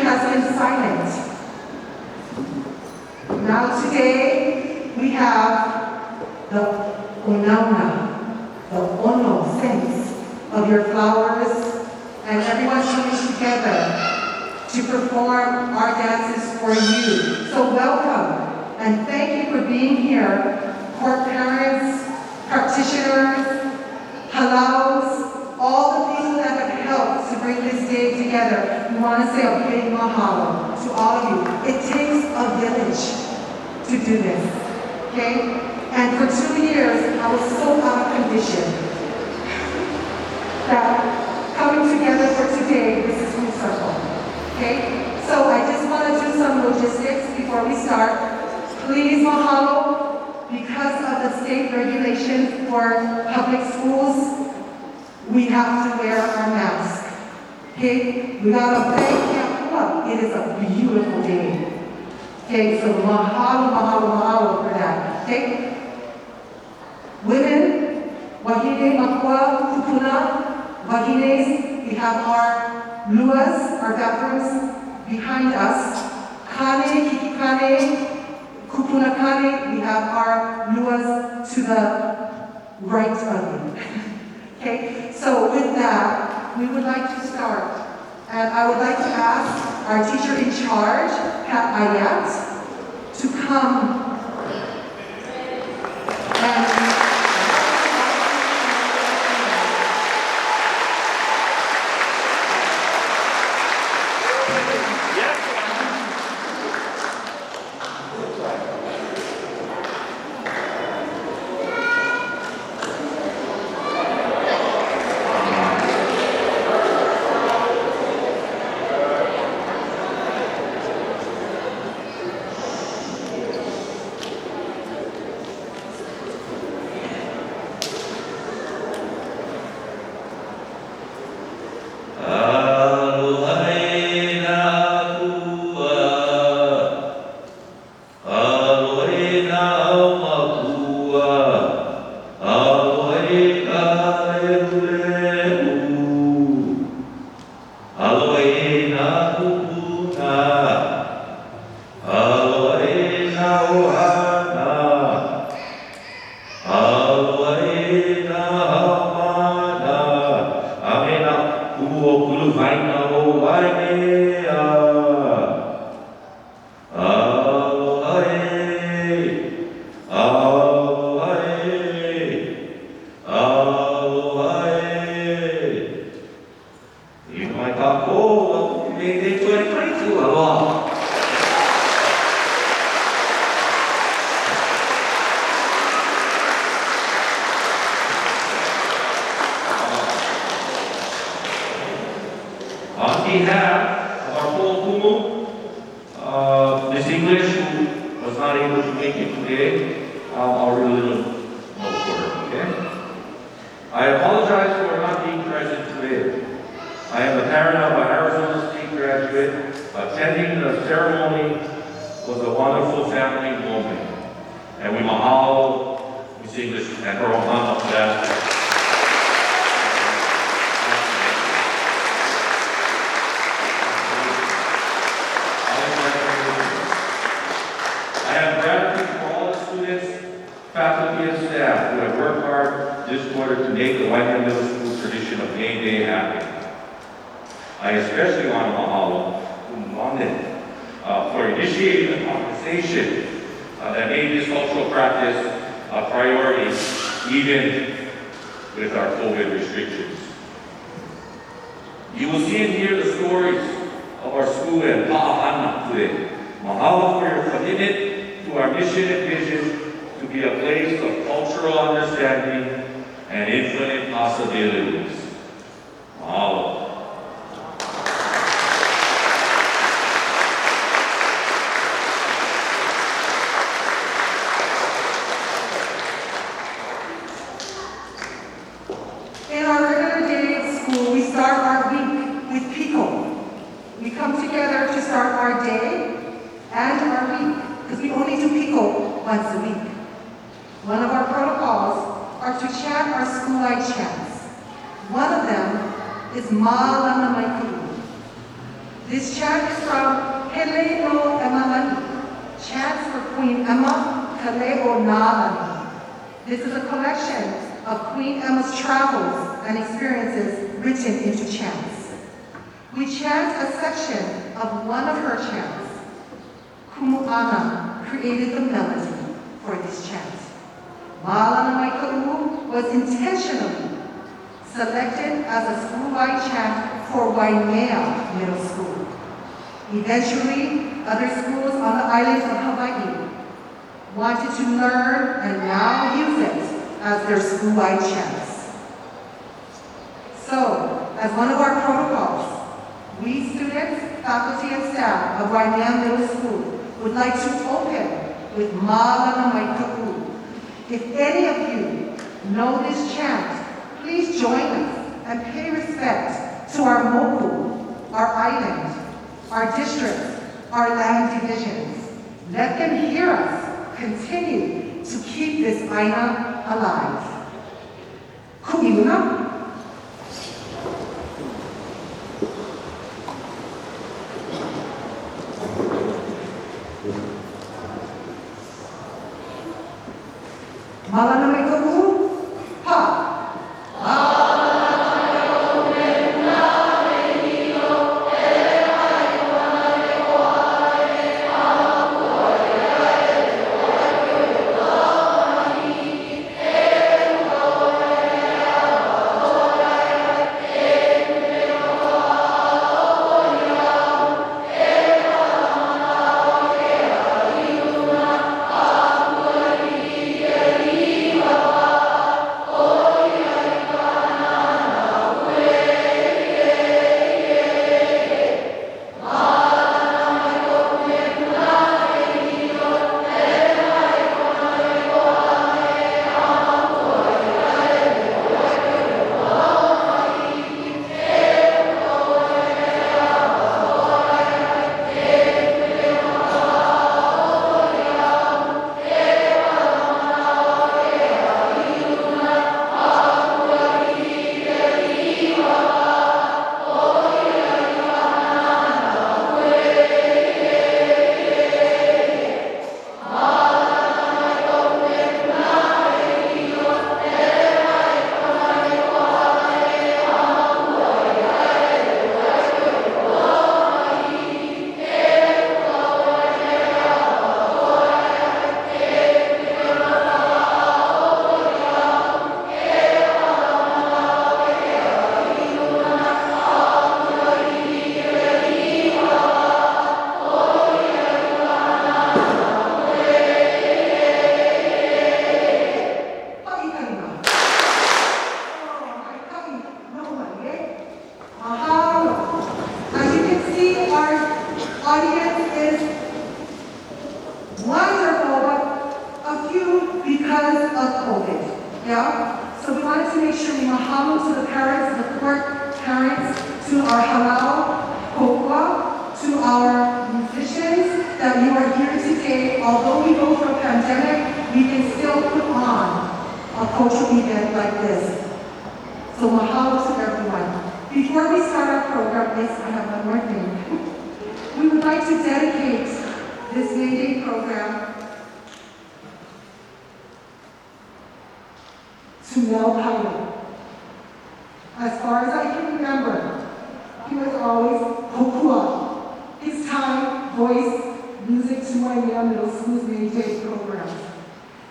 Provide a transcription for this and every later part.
has been silent. Now today, we have the unauna, the ono sense of your flowers, and everyone coming together to perform our dances for you. So welcome, and thank you for being here, court parents, practitioners, halaus, all the people that have helped to bring this day together. We want to say a big mahalo to all of you. It takes a village to do this, okay? And for 2 years, I was so out of condition that coming together for today, this is full circle, okay? So I just want to do some logistics before we start. Please, mahalo, because of the state regulations for public schools, we have to wear our mask, okay? We got a big camp up. It is a beautiful day. Okay, so mahalo, mahalo, mahalo for that. Okay? Women, wahine, makua, kupuna, wahines, we have our luas, our bathrooms behind us. Kane, kikikane, kupuna kane, we have our luas to the right of you. Okay, so with that, we would like to start. And I would like to ask our teacher in charge, Pat Ayat, to come and faculty and staff who have worked hard this quarter to make the Waimea Middle School tradition of game day happen. I especially want to mahalo London for initiating the conversation that made this cultural practice a priority even with our COVID restrictions. You will see and hear the stories of our school and Pa'ahana today. Mahalo for your commitment to our mission and vision to be a place of cultural understanding and infinite possibilities. Mahalo. In our regular day at school, we start our week with Pico. We come together to start our day and our week, because we only do Pico once a week. One of our protocols are to chant our school-wide chants. One of them is Ma Lana Mai Ku'u. This chant is from Hele no Emalani, chants for Queen Emma Kaleo Nalani. This is a collection of Queen Emma's travels and experiences written into chants. We chant a section of one of her chants. Kumu'ana created the melody for this chant. Ma'alana Maika'u was intentionally selected as a school-wide chant for Waimea Middle School. Eventually, other schools on the islands of Hawaii wanted to learn and now use it as their school-wide chants. So, as one of our protocols, we students, faculty, and staff of Waimea Middle School would like to open with Ma'alana Maika'u. If any of you know this chant, please join us and pay respect to our moku, our island, our districts, our land divisions. Let them hear us continue to keep this aina alive. Ku'imuna. Ma'alana Maika'u, ha. So we wanted to make sure we mahalo to the parents, the court parents, to our halal, kokwa, to our musicians, that you are here today. Although we go through a pandemic, we can still put on a cultural event like this. So mahalo to everyone. Before we start our program, yes, I have one more thing. We would like to dedicate this May Day program to Mel Pilot. As far as I can remember, he was always kokua. His time, voice, music to Waimea Middle School's May Day program.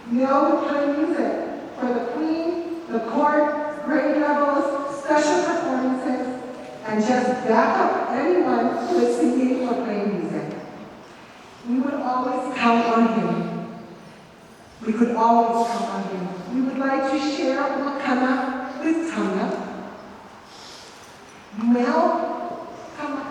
Mel would play music for the Queen, the court, grade levels, special performances, and just back up anyone who is singing or playing music. We would always count on him. We could always count on him. We would like to share Makana with Tanya. Mel, come.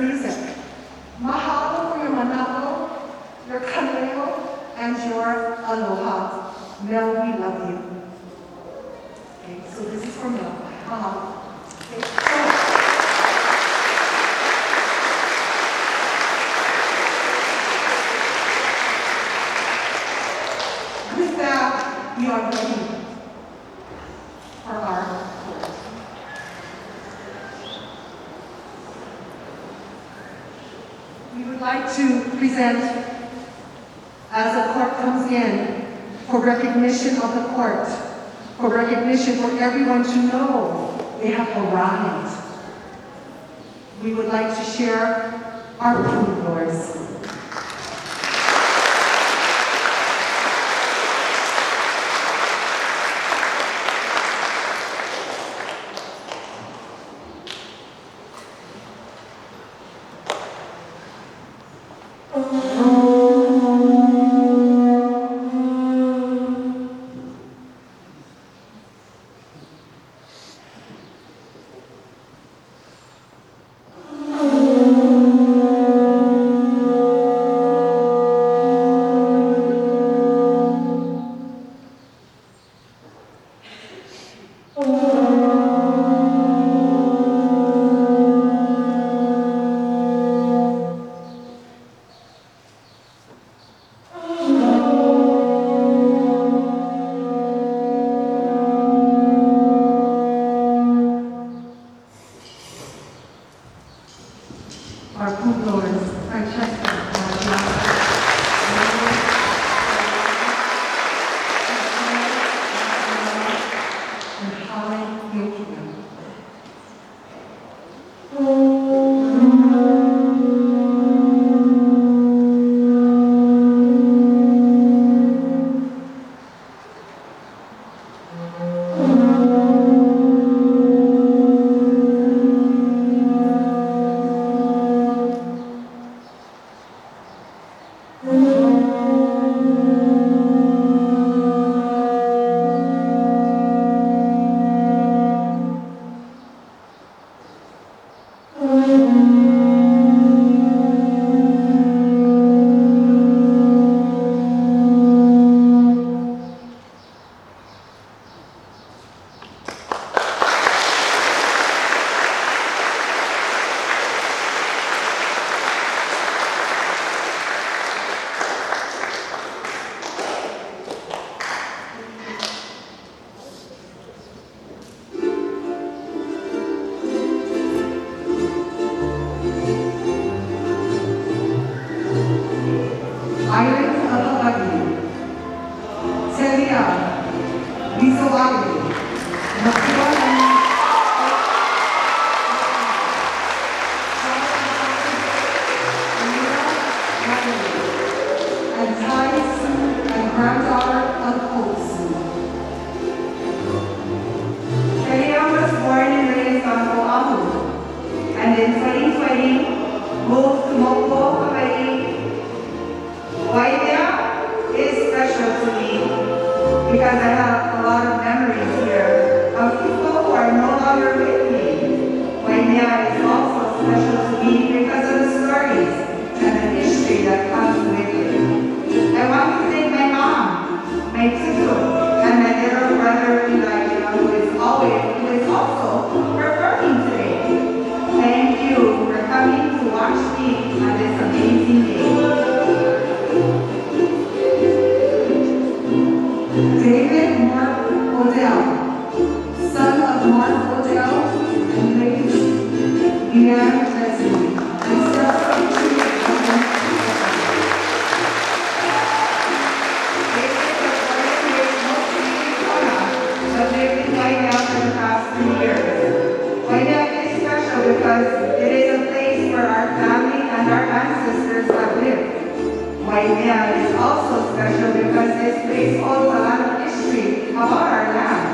music. Mahalo for your manalo, your kaleo, and your aloha. Mel, we love you. Okay, so this is for Mel. Mahalo. Okay, so, with that, we are ready for our court. We would like to present, as the court comes in, for recognition of the court, for recognition for everyone to know they have arrived. We would like to share our poodlers. Our poodlers, Francesca, and Holly Yokia. Islands of Hawaii, Celia, Rizawali, Makuan, and Thais and granddaughter of Kosu. Celia was born and raised on Oahu, and in 2020 moved to Moko, Hawaii. Waimea is special to me because I have a lot of memories here of people who are no longer with me. Waimea is also special to me because of the stories and the history that comes with it. I want to thank my mom, my tutu, and my little brother Elijah, who is also performing today. Thank you for coming to watch me on this amazing day. David Mark Odell, son of Mark Odell and Lady Leanne Leslie, and substitute David was born and raised mostly in Kona, but lived in Waimea for the past 3 years. Waimea is special because it is a place where our family and our ancestors have lived. Waimea is also special because this place holds a lot of history about our land.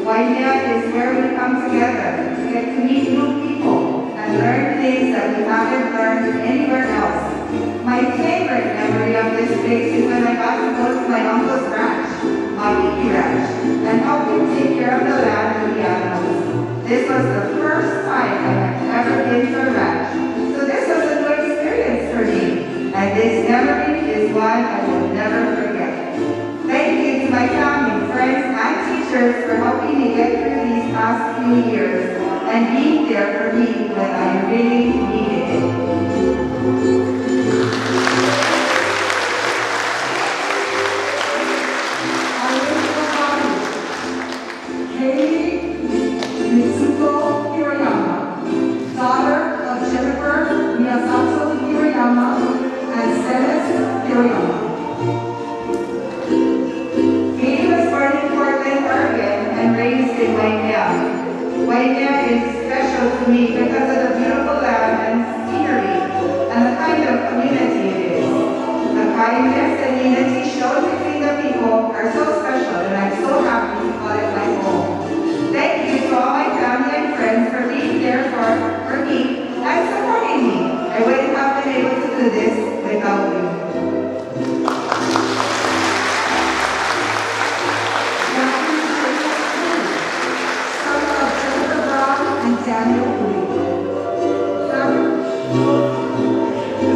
Waimea is where we come together to get to meet new people and learn things that we haven't learned anywhere else. My favorite memory of this place is when I got to go to my uncle's ranch, Mawiki Ranch, and help him take care of the land and the animals. This was the first time I had ever been to a ranch, so this teachers for helping me get through these past few years and being there for me when I really needed it. Katie Mitsuko Hirayama, daughter of Jennifer Miyasato Hirayama and Celeste Hirayama. Katie was born in Portland, Oregon, and raised in Waimea. Waimea is special to me because of the beautiful land and scenery and the kind of community it is. The kindness and unity shown between the people are so special, and I'm so happy to call it my home. Thank you to all my family and friends for being there for me and supporting me. I wouldn't have been able to do this without you. Son of Jennifer Brown and Daniel Lee.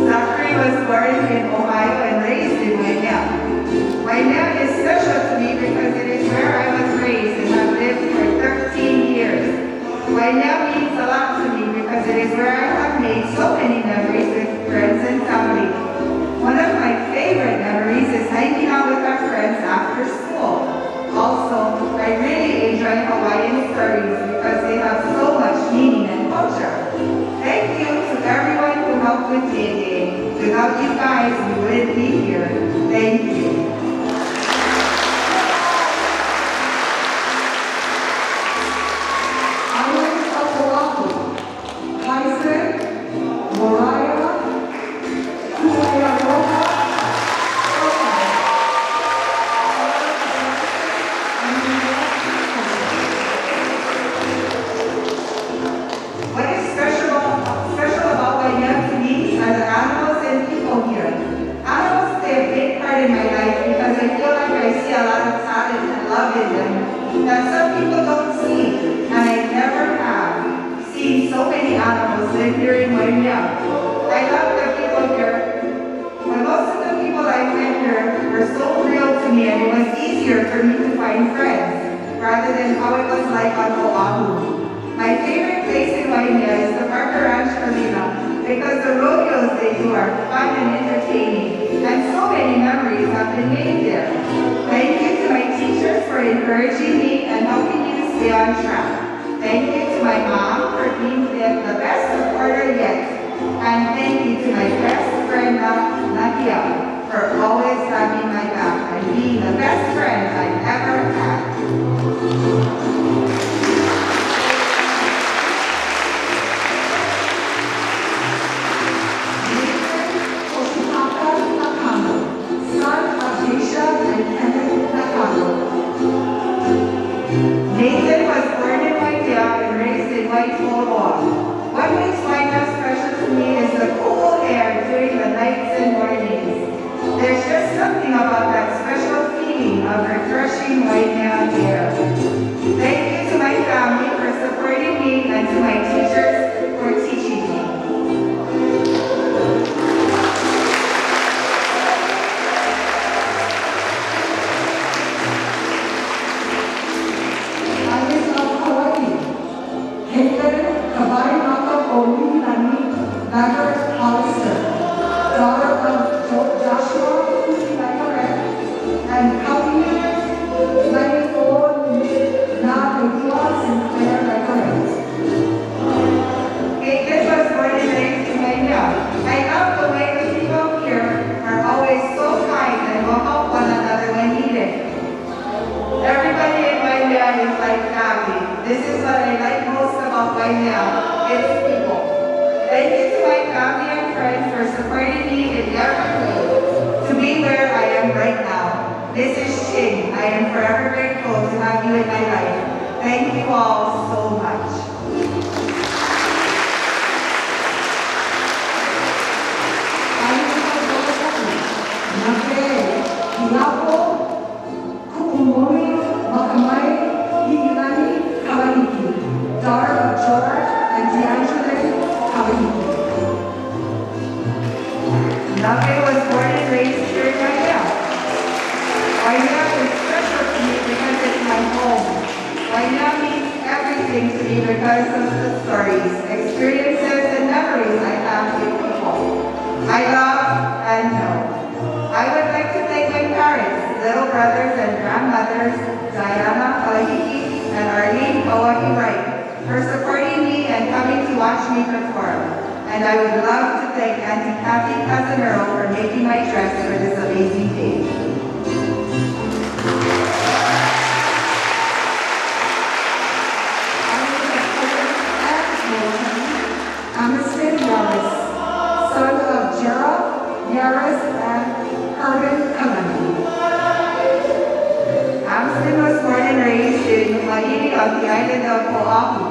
Zachary was born in Ohio and raised in Waimea. Waimea is special to me because it is where I was raised and have lived for 13 years. Waimea means a lot to me because it is where I have made so many memories with friends and family. One of my favorite memories is hanging out with our friends after school. Also, I really enjoy Hawaiian stories because they have so much meaning and culture. Thank you to everyone who helped with Day. Without you guys, we wouldn't be here. Thank you. Island of Oahu, Tyson, Moriah, Kuealoha, What is special about Waimea to me are the animals and people here. Animals play a big part in my life because I feel like I see a lot of talent and love in them that some people don't see, and I never have seen so many animals live here in Waimea. I love the people here, but most of the people I met here were so real to me, and it was easier for me to find friends rather than how it was like on Oahu. My favorite place in Waimea is the Parker Ranch Arena because the rodeos they do are fun and entertaining, and so many memories have been made there. Thank you to my teachers for encouraging me and helping me to stay on track. Thank you to my mom for being the best supporter yet. And thank you to my best friend, Nadia, for always having my back and being the best friend I've ever had. Yoshitaka Nakano, son of Geisha and Kenneth Nakano. Nathan was born in Waimea and raised in Waitoa. What makes Waimea special to me is the cool air during the nights and mornings. There's just something about that special feeling of refreshing Waimea air. Thank you to my family for supporting me and to my teachers for teaching me. Island of Hawaii, Caitlin Kawaimaka Oli Nani Lager Hollister, daughter of Joshua Kusinakaret and Kawi Laifo Na Leila Sinclair Lagaret. Caitlin was born and raised in Waimea. I love the way the people here are always so kind and will help one another when needed. Everybody in Waimea is like family. This is what I like most about Waimea. It's people. Thank you to my family and friends for supporting me in every way to be where I am right now. This is Ching. I am forever grateful to have you in my life. Thank you all so much. Island of Oahu, Nake, Hilapo, Kukumori, Makamai, Higilani, Kawaiki, daughter of George and D'Angelo Kawaiki. Nave was born and raised here in Waimea. Waimea is special to me because it's my home. of the stories, experiences, and memories I have with people I love and know. I would like to thank my parents, little brothers and grandmothers, Diana Kalahiki and Arlene Kawahi Wright, for supporting me and coming to watch me perform. And I would love to thank Auntie Kathy Casanero for making my dress for this amazing day. Amistin Yaris, son of Gerald Yaris and Herman Kalani. Amston was born and raised in Hawaii on the island of Oahu.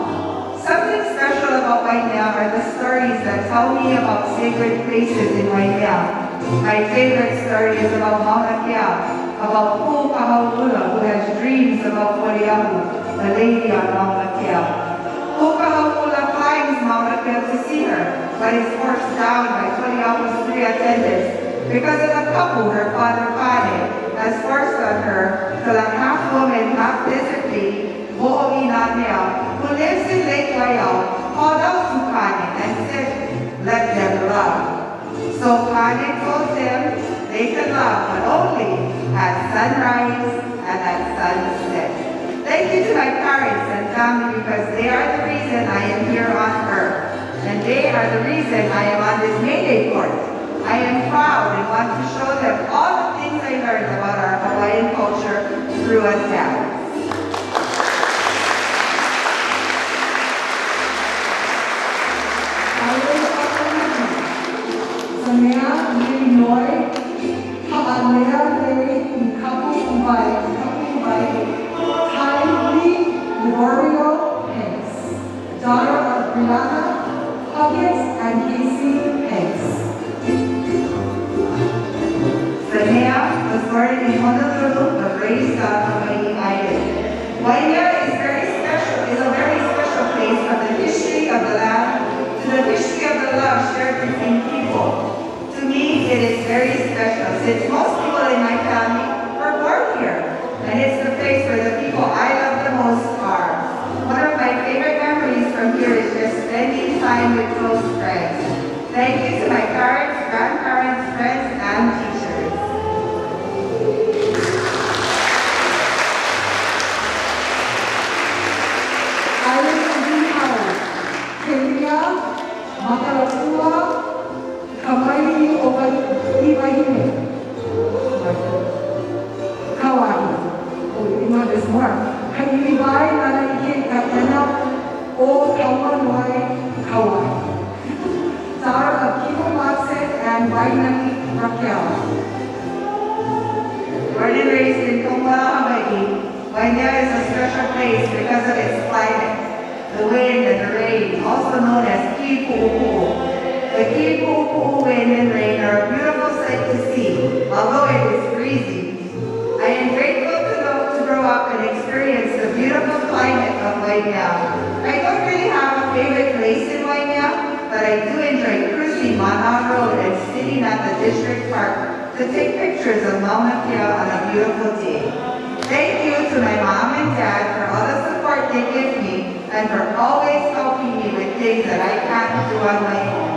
Something special about Waimea are the stories that tell me about sacred places in Waimea. My favorite story is about Mauna Kea, about Pukahaula, who has dreams about Poliahu, the lady on Mauna Kea. Pukahaula climbs Mauna Kea to see her, but is forced down by Poliahu's 3 attendants because of the couple her father Kane has forced on her to the half-woman, half-desert lady, Mo'oinanea, who lives in Lake Waiau, called out to Kane and said, "Let them love." So Kane told them they could love, but only at sunrise and at sunset. Thank you to my parents and family because they are the reason I am here on earth. And they are the reason I am on this May Day court. I am proud and want to show them all the things I learned about our Hawaiian culture through a dance. Samea Illinois, Ha'alea Lei Ikapu Ubai, Kylie Liborio Hanks, daughter of Brianna Huggins and Casey Hanks. Waimea was born in Honolulu but raised on Hawaii Island. Waimea is a very special place from the history of the land to the history of the love shared between people. To me, it is very special since most people in my family were born here. And it's the place where the people I love the most are. One of my favorite memories from here is just spending time with close friends. Thank you to my parents, grandparents, friends, and teachers. Island of Howard, Kenya, Makalakua, Kamai Iwahine, Kauai. Oh, you know there's more. Kailiwai, Nanaike, Katena, O Kauanwai, Kauai. Daughter of Kimo Watson and Wainani Raquel. Born and raised in Kumbala, Hawaii, Waimea is a special place because of its climate, the wind and the rain, also known as kipu'upu'u. The kipu'upu'u wind and rain are a beautiful sight to see, although it is freezing. I am grateful to grow up and experience the beautiful climate of Waimea. I don't really have a favorite place in Waimea, but I do enjoy cruising Mana Road and sitting at the district park to take pictures of Mauna Kea on a beautiful day. Thank you to my mom and dad for all the support they give me and for always helping me with things that I can't do on my own.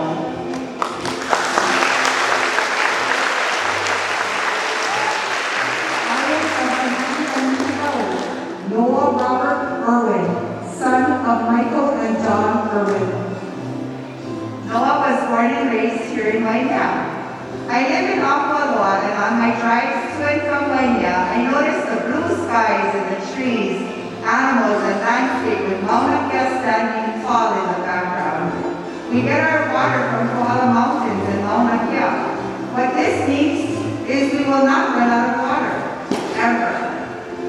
Noah Robert Irwin, son of Michael and John Irwin. Noah was born and raised here in Waimea. I live in Apualoa, and on my drives to and from Waimea, I notice the blue skies and the trees, animals, and landscape with Mauna Kea standing tall in the background. We get our water from Kohala Mountains in Mauna Kea. What this means is we will not run out of water, ever.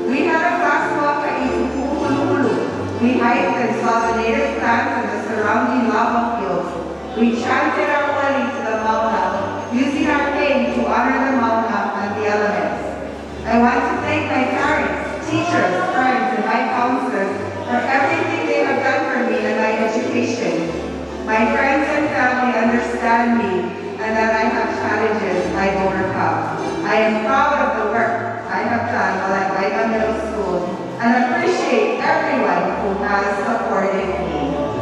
We had a class walk at Ipu'ululu. We hiked and saw the native plants and the surrounding lava fields. We chanted our wali to the Mauna, using our cane to honor the Mauna and the elements. I want to thank my parents, teachers, friends, and my counselors for everything they have done for me and my education. My friends and family understand me and that I have challenges I overcome. I am proud of the work I have done while at Waimea Middle School and appreciate everyone who has supported me.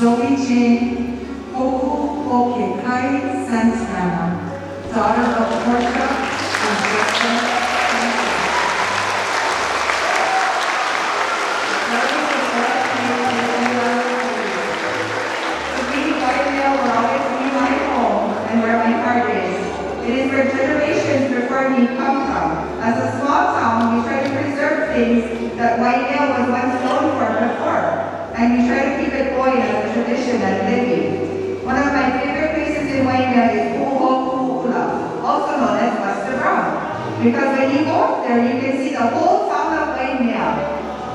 Zoe Jean Okekai Santana, daughter of Portia and Jessica Santana. To me, Waimea will always be my home and where my heart is. It is where generations before me come from. As a small town, we try to preserve things that Waimea was once known for before, and we try to keep it going as a tradition and living. One of my favorite places in Waimea is Pu'uhokula, also known as Buster Brown, because when you go up there, you can see the whole town of Waimea,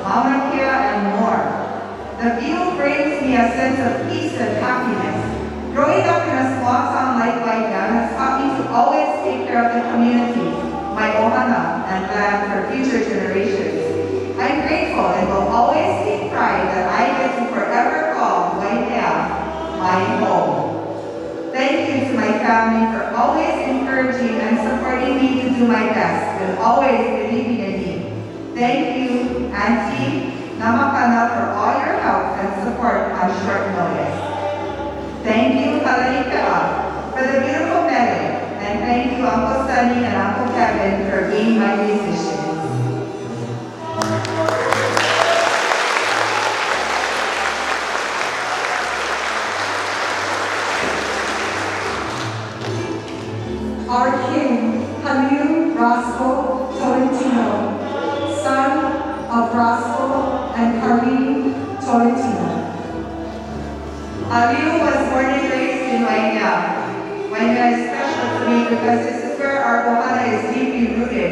Mauna Kea, and more. The view brings me a sense of peace and happiness. Growing up in a small town like Waimea has taught me to always take care of the community, my ohana, and land for future generations. I'm grateful and will always take pride that I get to forever call Waimea my home. Thank you to my family for always encouraging and supporting me to do my best and always believing in me. Thank you, Auntie Namakana, for all your help and support on short notice. Thank you, Kalanikaa, for the beautiful medley, and thank you, Uncle Sunny and Uncle Kevin, for being my musicians. Our King, Haliu Roscoe Tolentino, son of Roscoe and Carlene Tolentino. Aliu was born and raised in Waimea. Waimea is special to me because this is where our ohana is deeply rooted.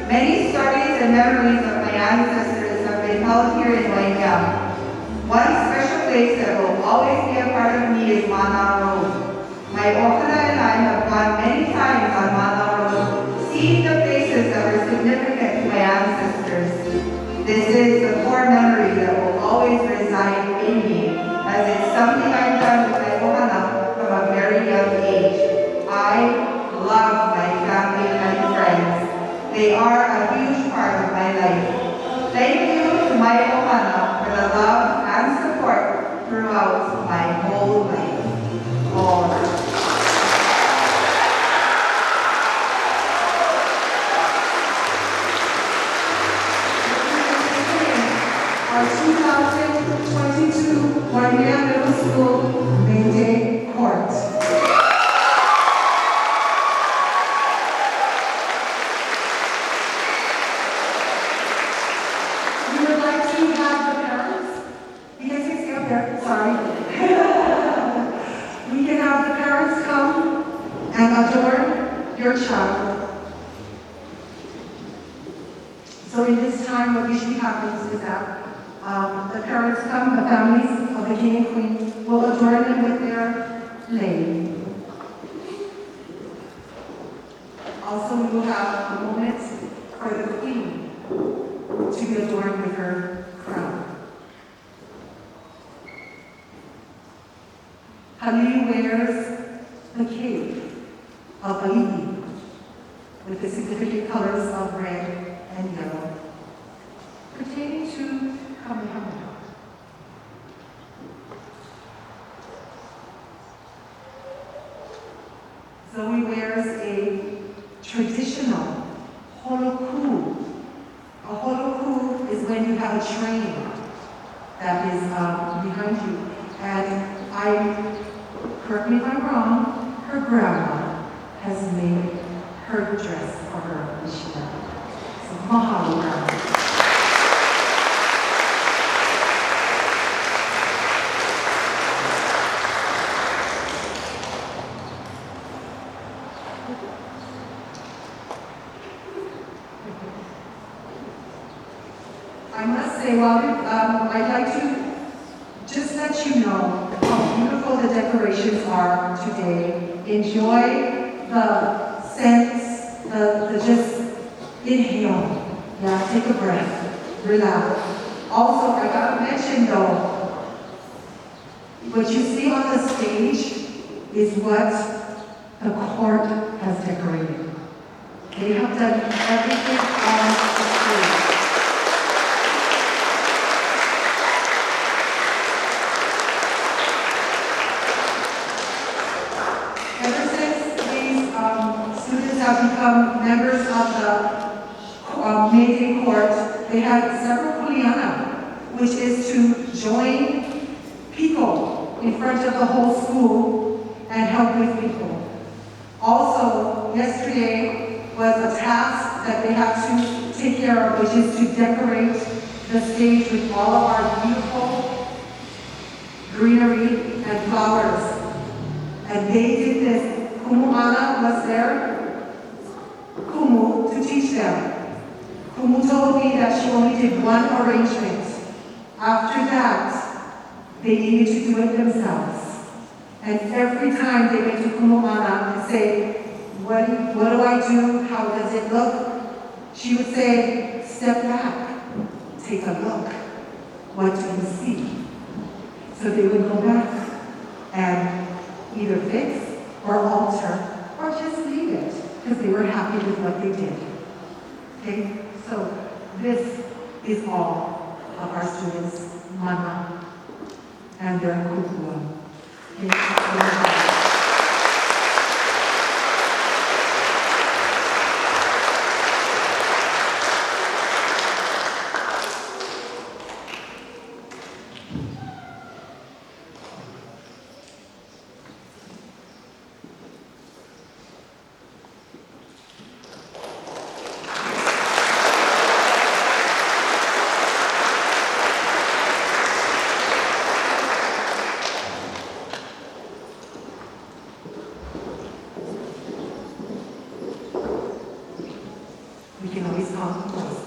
Many stories and memories of my ancestors have been held here in Waimea. One special place that will always be a part of me is Mana Road. My ohana and I have gone many times on Mana Road, seeing the places that were significant to my ancestors. This is the core memory that will always reside in me, as it's something I've done with my ohana from a very young age. I love my family and friends. They are a huge part of my life. Thank you to my ohana for the love and support throughout my whole life. All right. Our 2022 Waimea Middle School May Day Court. We would like to have the parents. You can stay up there, sorry. We can have the parents come and adorn your child. So in this time, what usually happens is that the parents come, the families of the king and queen will adorn them with their lei. Also, we will have a moment for the queen to be adorned with her crown. Haliu wears the cape of Ali'i with the significant colors of red and yellow, pertaining to Kamehameha. Zoe wears a traditional holoku. A holoku is when you have a train that is behind you. And correct me if I'm wrong, her grandma has made her dress for her this year. So mahalo, grandma. I must say, I'd like to just let you know how beautiful the decorations are today. Enjoy the scents, the just inhale. Yeah, take a breath, relax. Also, I gotta mention though, what you see on the stage is what the court has decorated. They have done everything on the stage. from members of the May Day Court, they had several kuleana, which is to join people in front of the whole school and help with people. Also, yesterday was a task that they had to take care of, which is to decorate the stage with all of our beautiful greenery and flowers. And they did this. Kumuana was there, Kumu, to teach them. Kumu told me that she only did one arrangement. After that, they needed to do it themselves. And every time they went to Kumuana and say, what do I do? How does it look? She would say, step back, take a look. What do you see? So they would go back and either fix or alter or just leave it because they were happy with what they did. Okay, so this is all of our students' mana and their kukua. Okay. We can always talk twice.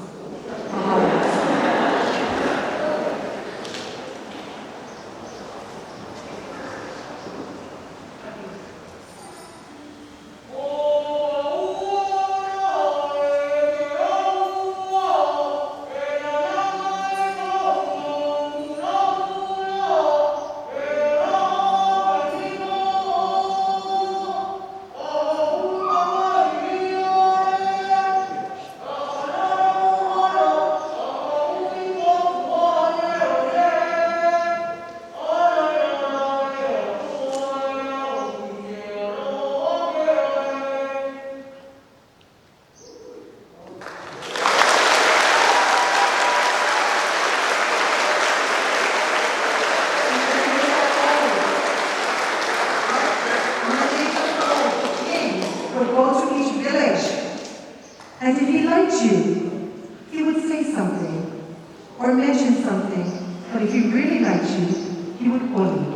Would go to each village, and if he liked you, he would say something or mention something, but if he really liked you, he would call you.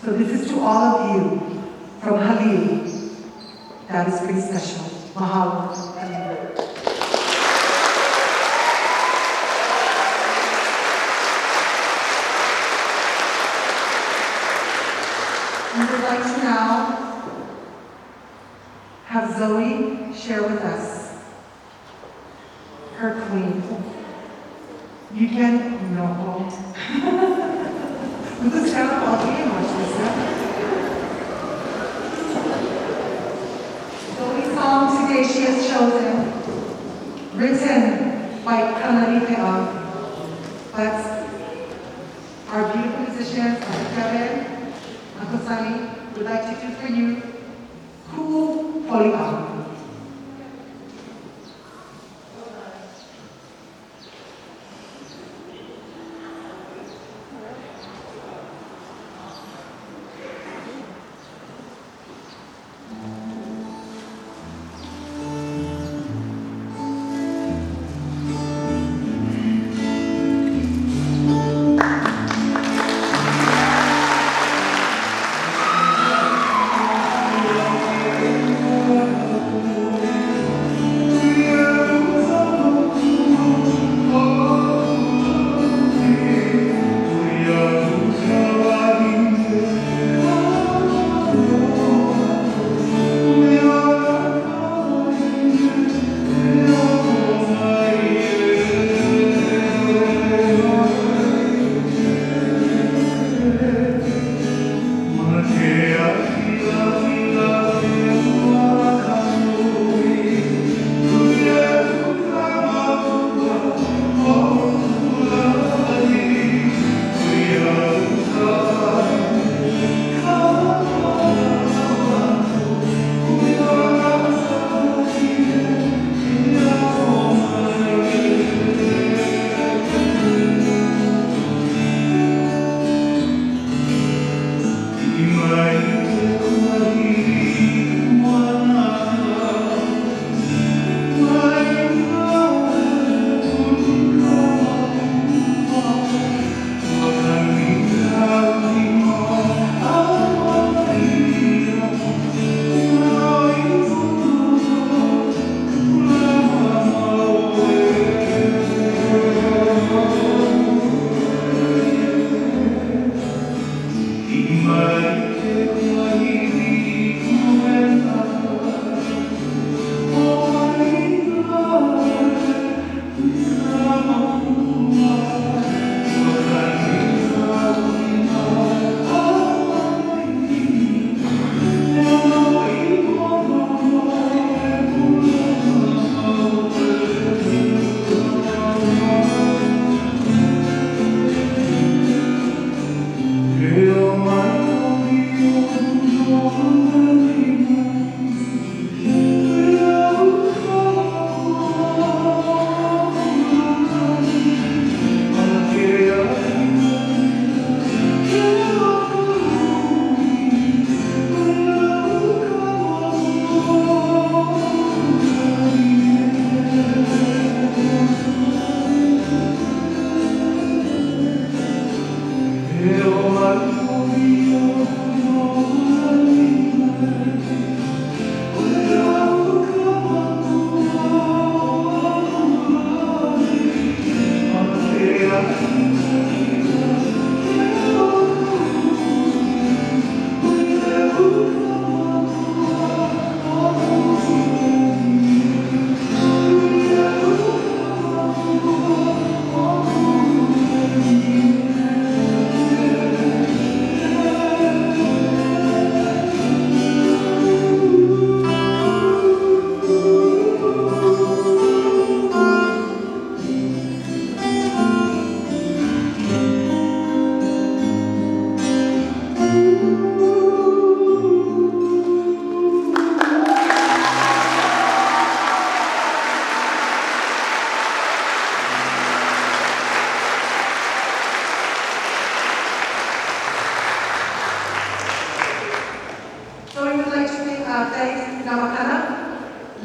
So this is to all of you from Halil. That is pretty special. Mahalo. We would like to now have Zoe share with us her queen. You can no. This is kind of all game, Zoe's song today she has chosen, written by Kanari but our beautiful musicians, Uncle Kevin, Uncle Sunny, would like to do for you Cool Polygon.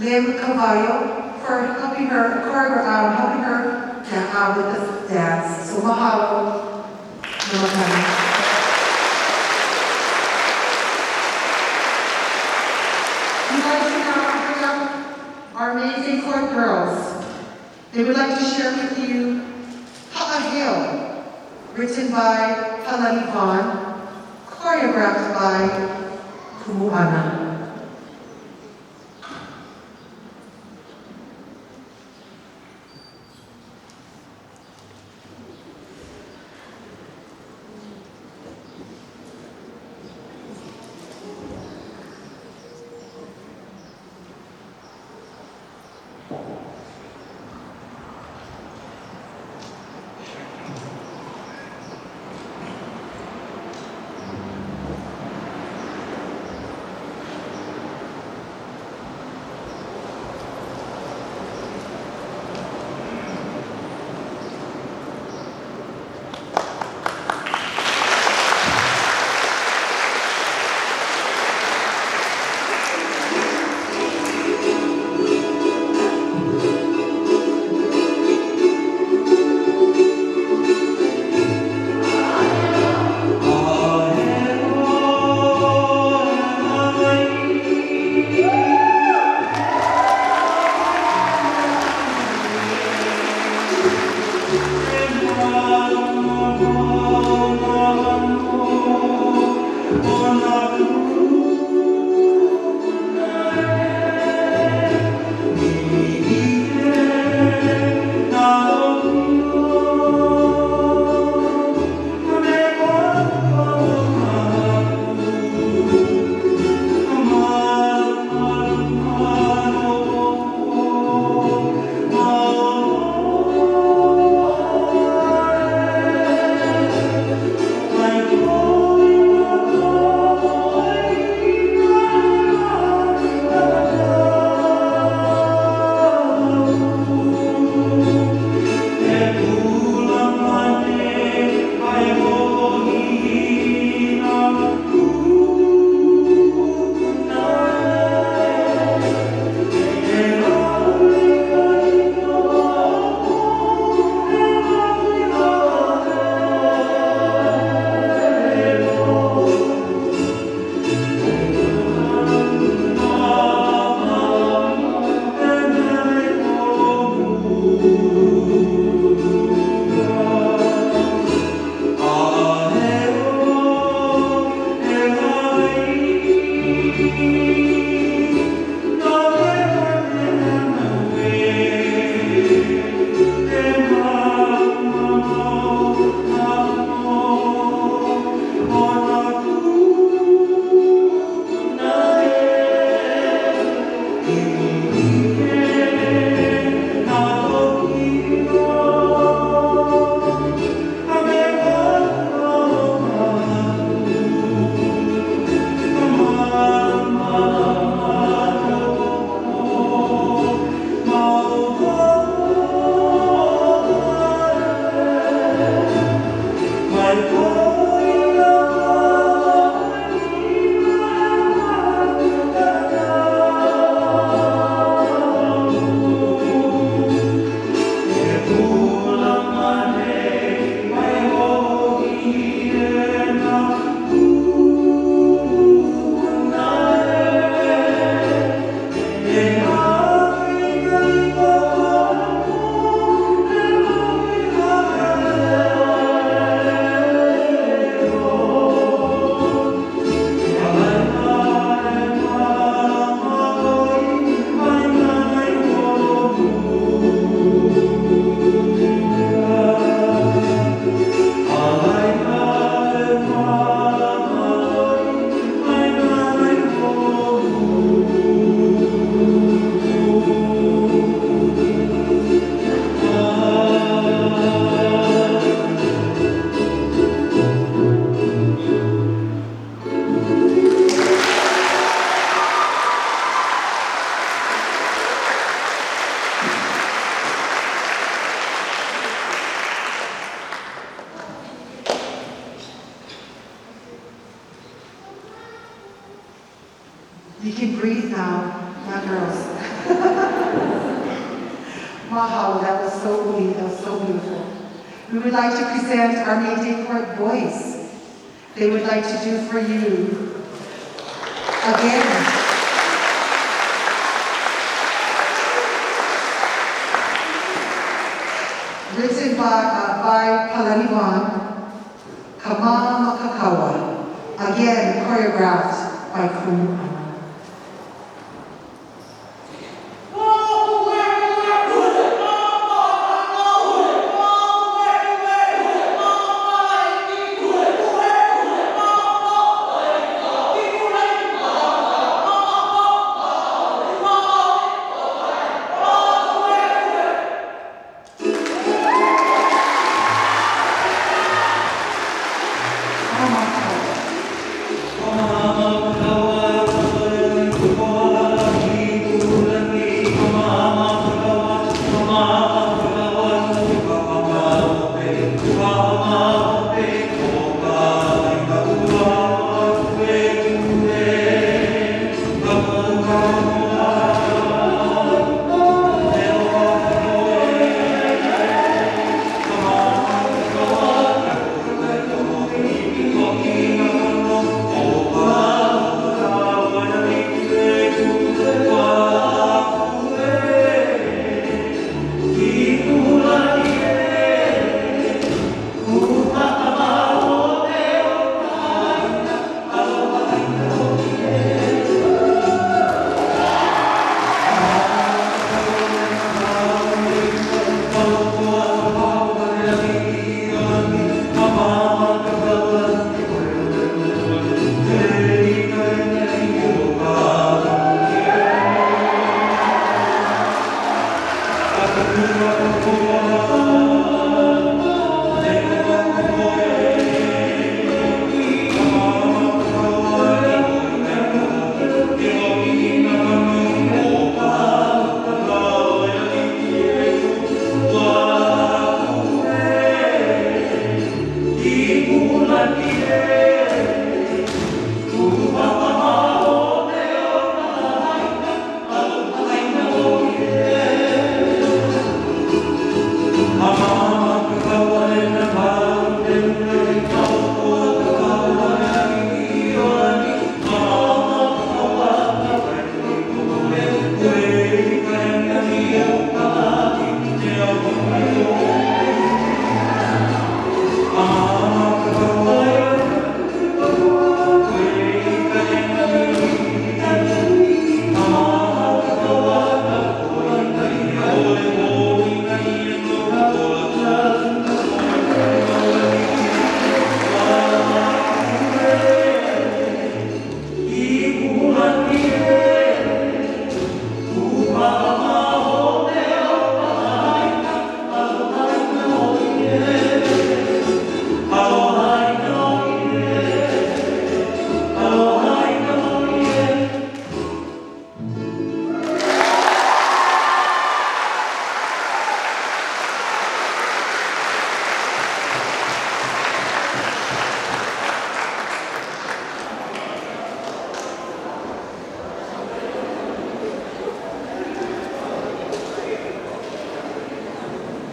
Lim Caballo for helping her helping her with this dance. So mahalo, Namakana. We'd like to now bring up our amazing court girls. They would like to share with you Ha'a Hill, written by Halali Vaughn, choreographed by Kumuana. You can breathe now, girls. Mahalo, that was so sweet, that was so beautiful. We would like to present our May Day Court Boys. They would like to do for you, again, written by Palaniwan, Kama Makakawa, again choreographed by Crew.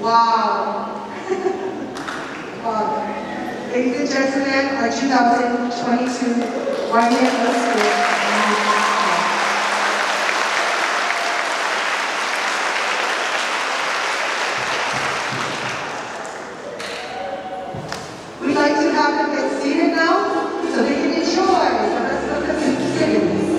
Wow. Wow. Ladies and gentlemen, our 2022 Waimea Middle School. We'd like to have them get seated now so they can enjoy the rest of the festivities.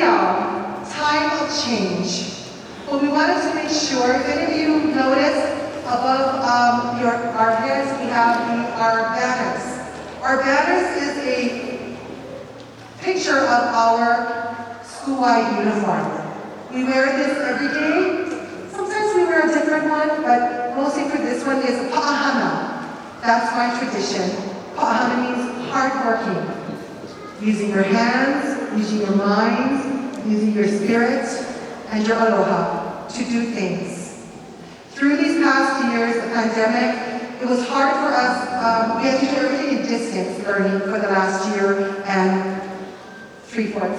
Huliao, time of change. Well, we wanted to make sure, if any of you notice, above our heads we have our banners. Our banners is a picture of our school-wide uniform. We wear this every day. Sometimes we wear a different one, but mostly for this one is pa'ahana. That's my tradition. Pa'ahana means hardworking. Using your hands, using your minds, using your spirit, and your aloha to do things. Through these past years, the pandemic, it was hard for us. We had to do everything in distance learning for the last year and 3/4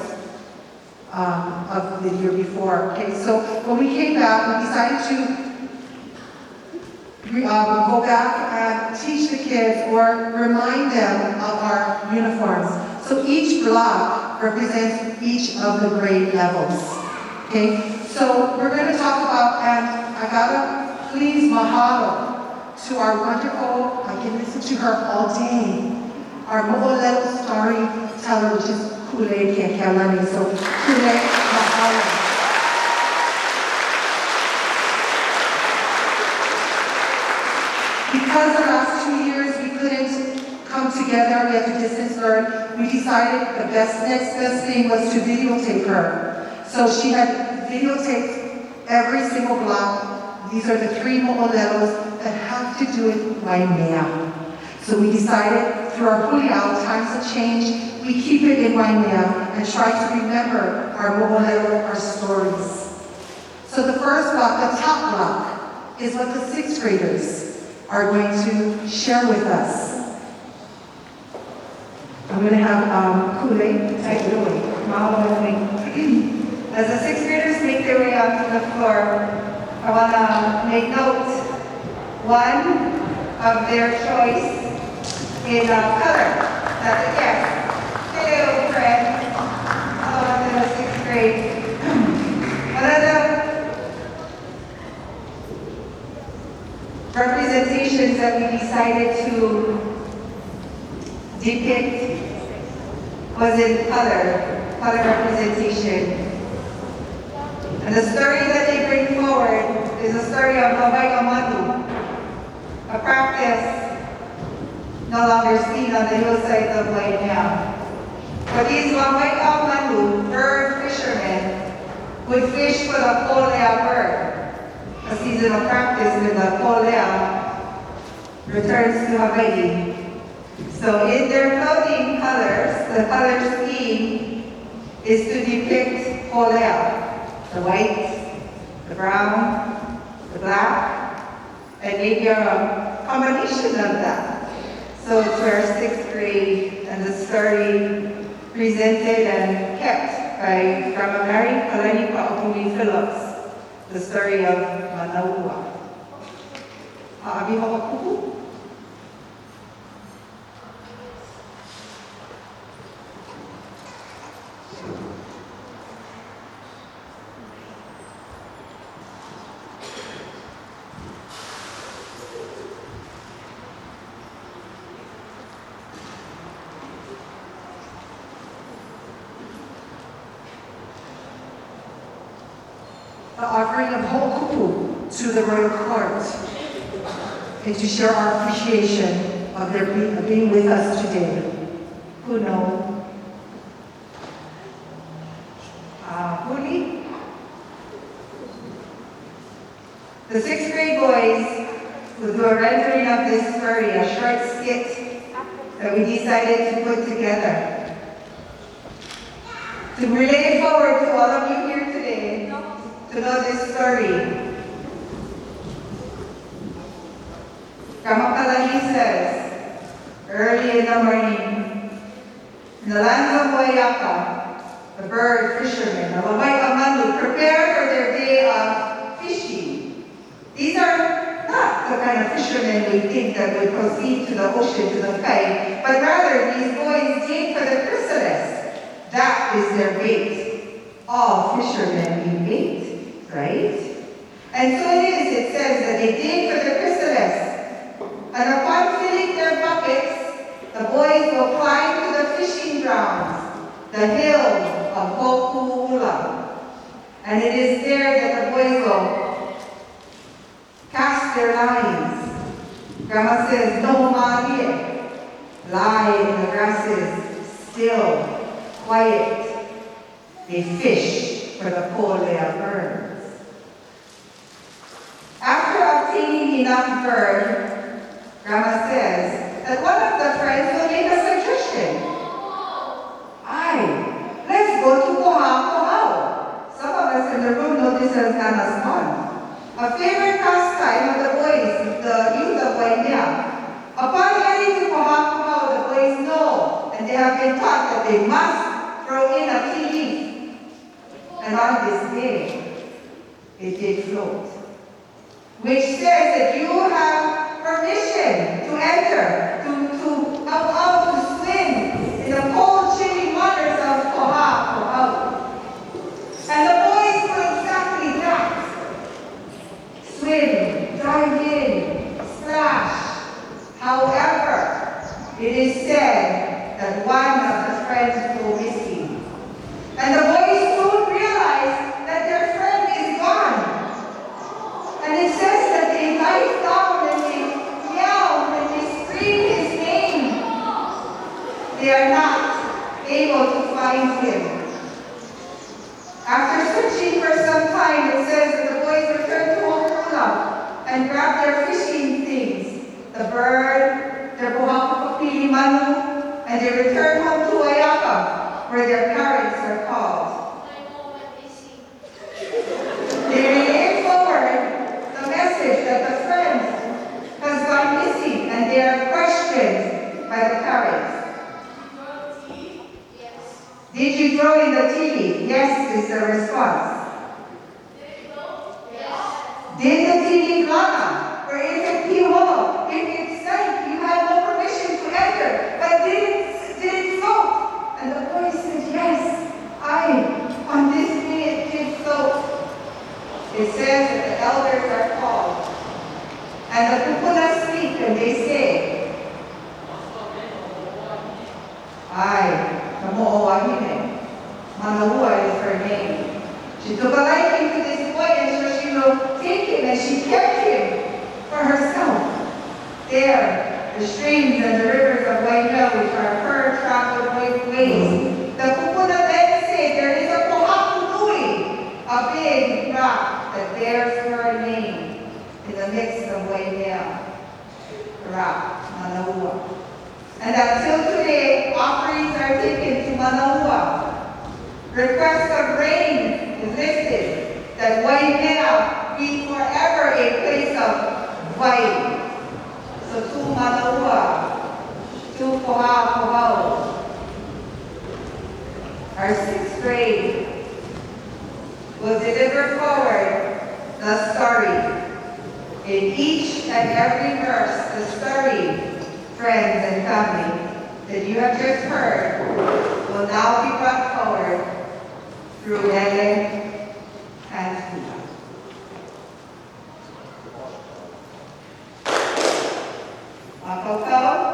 of the year before. Okay, so when we came back, we decided to go back and teach the kids or remind them of our uniforms. So each block represents each of the grade levels. Okay, so we're going to talk about, and I gotta please mahalo to our wonderful, I can listen to her all day, our mo'olelo storyteller, which is Kule Kekealani. So Kule, mahalo. Because the last 2 years we couldn't come together, we had to distance learn, we decided the next best thing was to videotape her. So she had videotaped every single block. These are the 3 mo'olelos that have to do with Waimea. So we decided through our huliao, times of change, we keep it in Waimea and try to remember our mo'olelo, our stories. So the first block, the top block, is what the 6th graders are going to share with us. I'm going to have Kule take it away. Mahalo with me. As the 6th graders make their way onto the floor, I want to make note, one of their choice in color. That's a guess. Hello, friend. Hello, in the 6th grade. One of the representations that we decided to depict was in color representation. And the story that they bring forward is the story of Hawaii Manu, a practice no longer seen on the hillsides of Waimea. But these Hawaii Manu, bird fishermen, would fish for the polea bird, a seasonal practice when the polea returns to Hawaii. So in their clothing colors, the color scheme is to depict polea. The white, the brown, the black, and maybe a combination of that. So it's for our 6th grade, and the story presented and kept by Grandma Mary Kalani Pa'opumi Phillips, the story of Manaua. Ha'abi ho'akupu. The offering of ho'okupu to the royal court, and to share our appreciation of their being with us today. Kuno. Huli. The 6th grade boys will do a rendering of this story, a short skit that we decided to put together. To relay forward to all of you here today, to know this story. Kamakalani says, early in the morning, in the land of Waiaka, the bird fishermen of Waimea prepare for their day of fishing. These are not the kind of fishermen we think that would proceed to the ocean, to the bay, but rather these boys dig for the chrysalis. That is their bait. All fishermen eat bait, right? And so it says that they dig for the chrysalis. And upon filling their buckets, the boys will climb to the fishing grounds, the hill, of Hoku'ula. And it is there that the boys will cast their lines. Grandma says, no malie. Lie in the grasses, still, quiet. They fish for the polea birds. After obtaining enough bird, Grandma says that one of the friends will make a suggestion. Aye, let's go to Kohao. Some of us in the room know this as Nana's pond. A favorite pastime of the boys, the youth of Waimea. Upon heading to Kohao, the boys know, and they have been taught that they must throw in a tea leaf. And on this day, it did float, which says that you have permission to enter, to swim in the cold, chilly waters of Kohao. And the boys do exactly that. Swim, dive in, splash. However, it is said that one of the friends go missing. And the boys soon realize that their friend is gone. And it says that they lie down and they yell and they scream his name. They are not able to find him. After searching for some time, it says that the boys returned to Hoku'ula and grabbed their fishing things, the bird, their puhakapapili manu, and they returned home to Waimea, where their parents are called. They relayed forward the message that the friend has gone missing, and they are questioned by the parents. Did you throw in the tea leaf? Yes is the response. Did the tea leaf lana? Or is it piho? If it sank, you had no permission to enter. But did it float? And the boy said, yes, on this day it did float. It says that the elders are called. And the kupuna speak and they say, Namo'owahine. Manahua is her name. She took a liking to this boy and so she will take him and she kept him for herself. There, the streams and the rivers of Waimea, which are her traveled ways. The kupuna then say there is a Kohakunui, a big rock that bears her name in the midst of Waimea. Rock, Manahua. And until today, offerings are taken to Manahua. Request of rain is listed, that Waimea be forever a place of wine. So to Manahua, to Kohao. Our 6th grade will deliver forward the story. In each and every verse, the story, friends and family, that you have just heard will now be brought forward through Helen and Hula. Makakaw?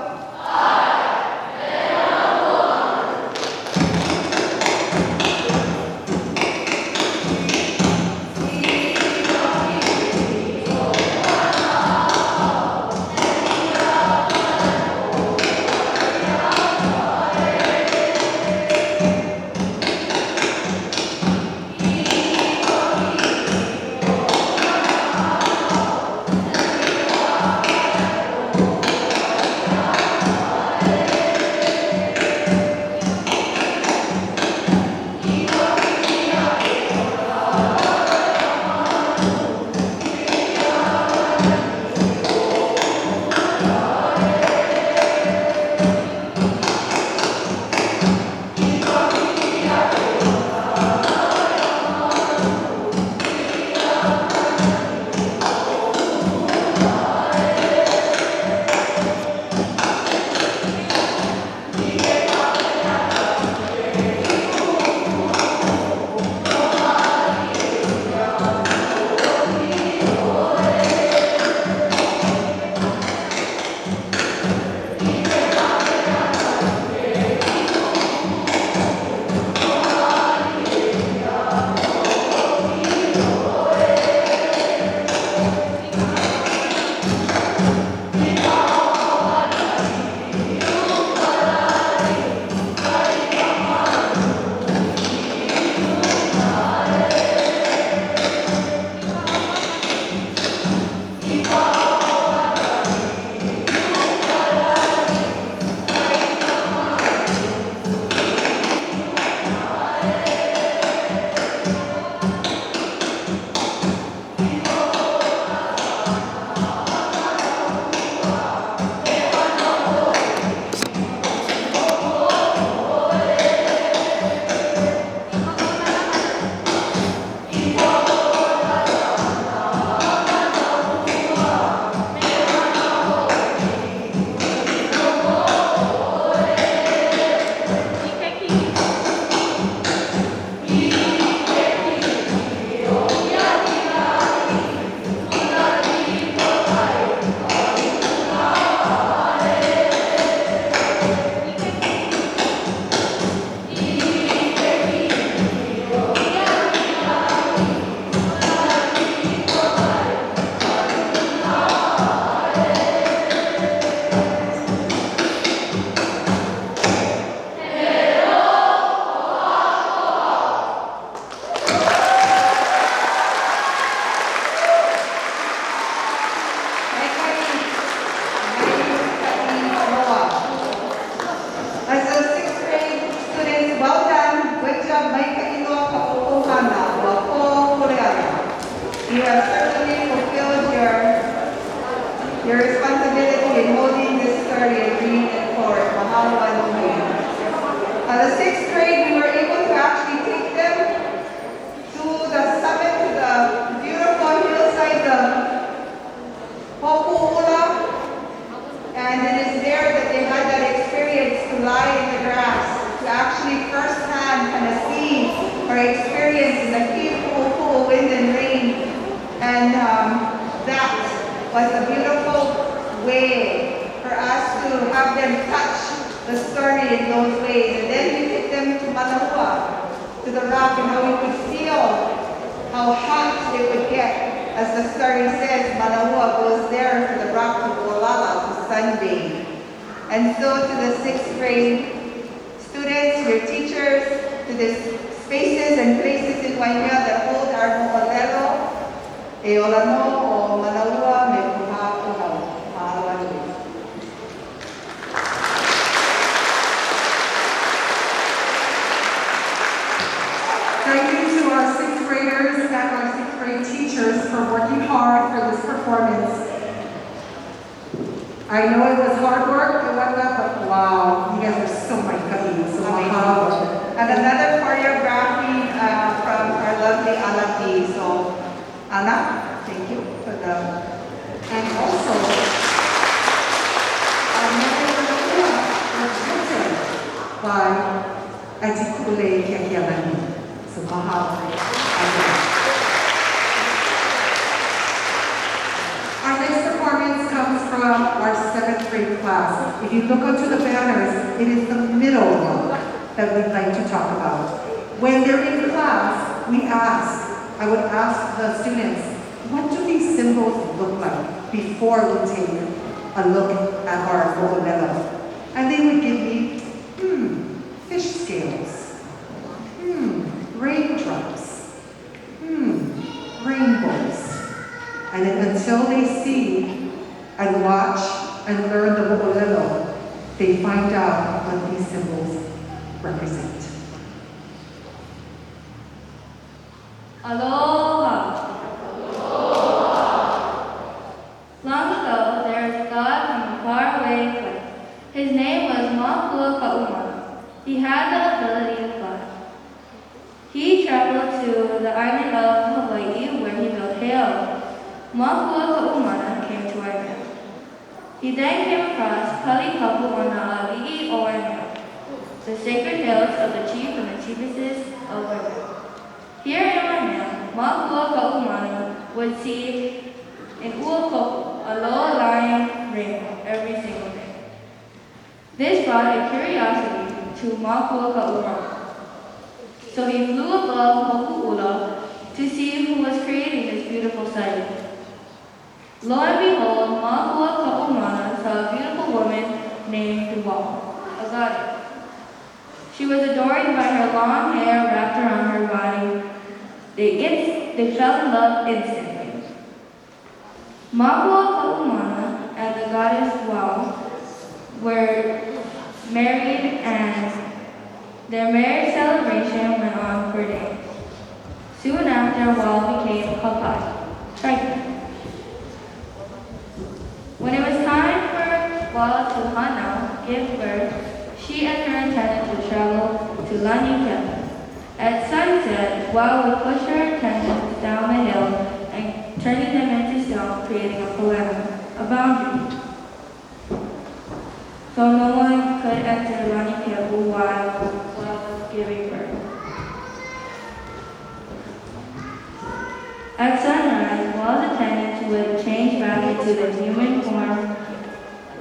was a beautiful way for us to have them touch the story in those ways. And then we took them to Manawha, to the rock, and how we could feel how hot they would get. As the story says, Manawha goes there to the rock to Kualala to sunbathe. And so to the 6th grade students, your teachers, to the spaces and places in Waimea that hold our mo'olelo, e olano o Manawha me puha puha. Mahalo nui. Thank you to our 6th graders and our 6th grade teachers for working hard for this performance. I know it was hard work and whatnot, but wow, you guys are so my cubbies, so mahalo. And another choreography from our lovely Alati. So, Anna, thank you for the. And also, our memory was written by Atikule Kekiamani. So mahalo. Our next performance comes from our 7th grade class. If you look onto the banners, it is the middle one that we'd like to talk about. When they're in class, I would ask the students, what do these symbols look like before we take a look at our mo'olelo? And they would give me, fish scales, raindrops, rainbows. And then until they see and watch and learn the mo'olelo, they find out what these symbols represent. Aloha. Long ago, there was a god from a faraway place. His name was Makua Ka'umana. He had the ability to fly. He traveled to the island of Hawaii where he built hail. Makua Ka'umana came to Waimea. He then came across Kalikapu on the Ali'i o Waimea, the sacred hills of the chief and the chiefesses of Waimea. Here in Waimea, Makua Ka'umana would see in Uakopu a low-lying rainbow every single day. This brought a curiosity to Makua Ka'umana. So he flew above Hoku'ula to see who was creating this beautiful sight. Lo and behold, Makua Ka'umana saw a beautiful woman named Wao, a goddess. She was adorned by her long hair wrapped around her body. They fell in love instantly. Makua Ka'umana and the goddess Wao were married, and their marriage celebration went on for days. Soon after, Wao became Kapai, pregnant. When it was time for Wao to Hana give birth, she and her attendant would travel to Lani'ikepu. At sunset, Wao would push her attendants down the hill and turning them into stone, creating a polema, a boundary. So no one could enter Lani'ikepu while Wao was giving birth. At sunrise, Wao's attendants would change back into their human form.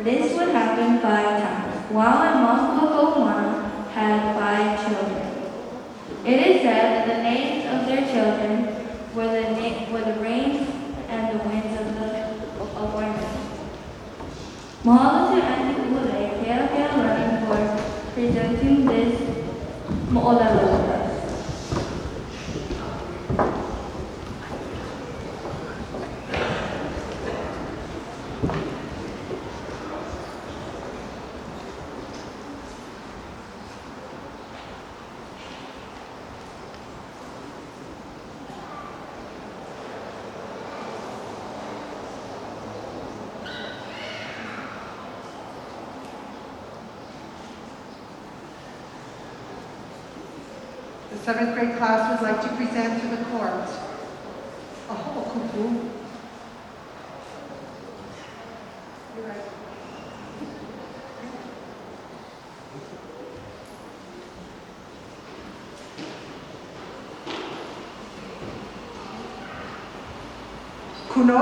This would happen 5 times. Wao and Makua Ka'umana had 5 children. It is said that the names of their children were the rains and the winds of Waimea. Mahalo to Auntie Ule, Kea'ke'a Learning for presenting this mo'olelo with us. The 7th grade class would like to present to the court a ho'okupu. You're right. Kuno,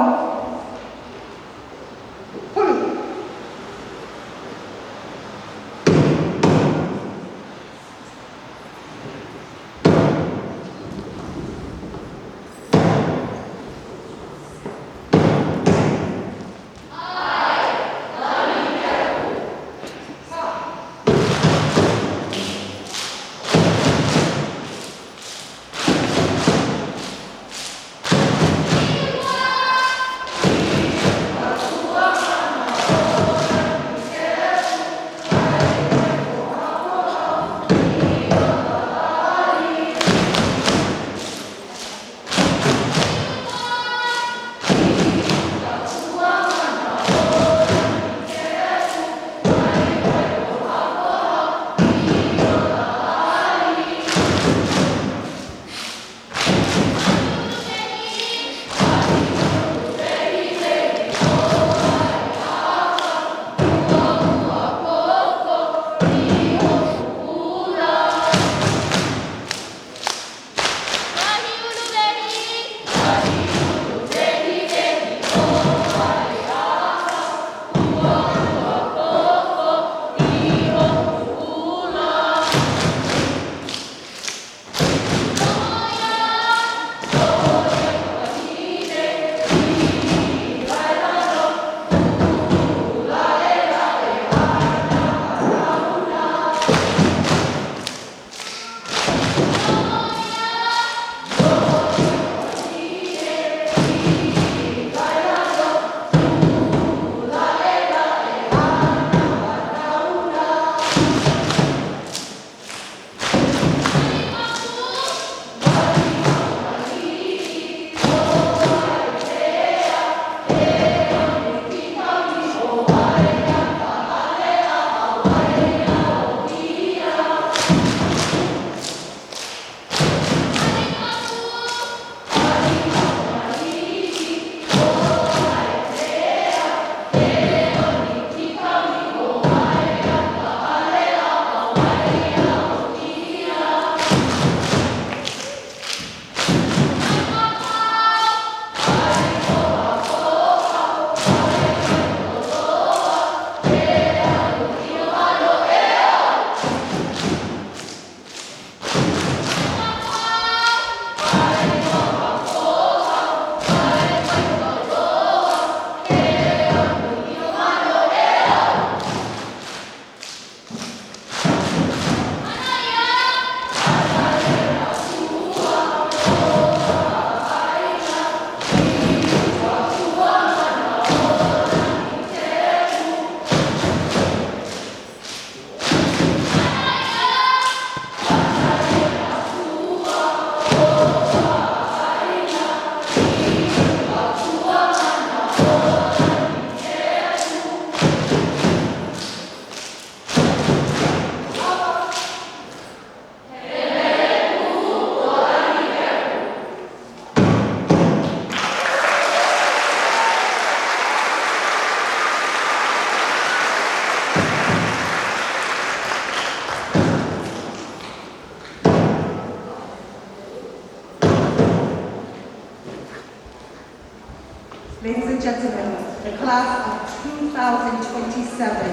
Ladies and gentlemen, the class of 2027,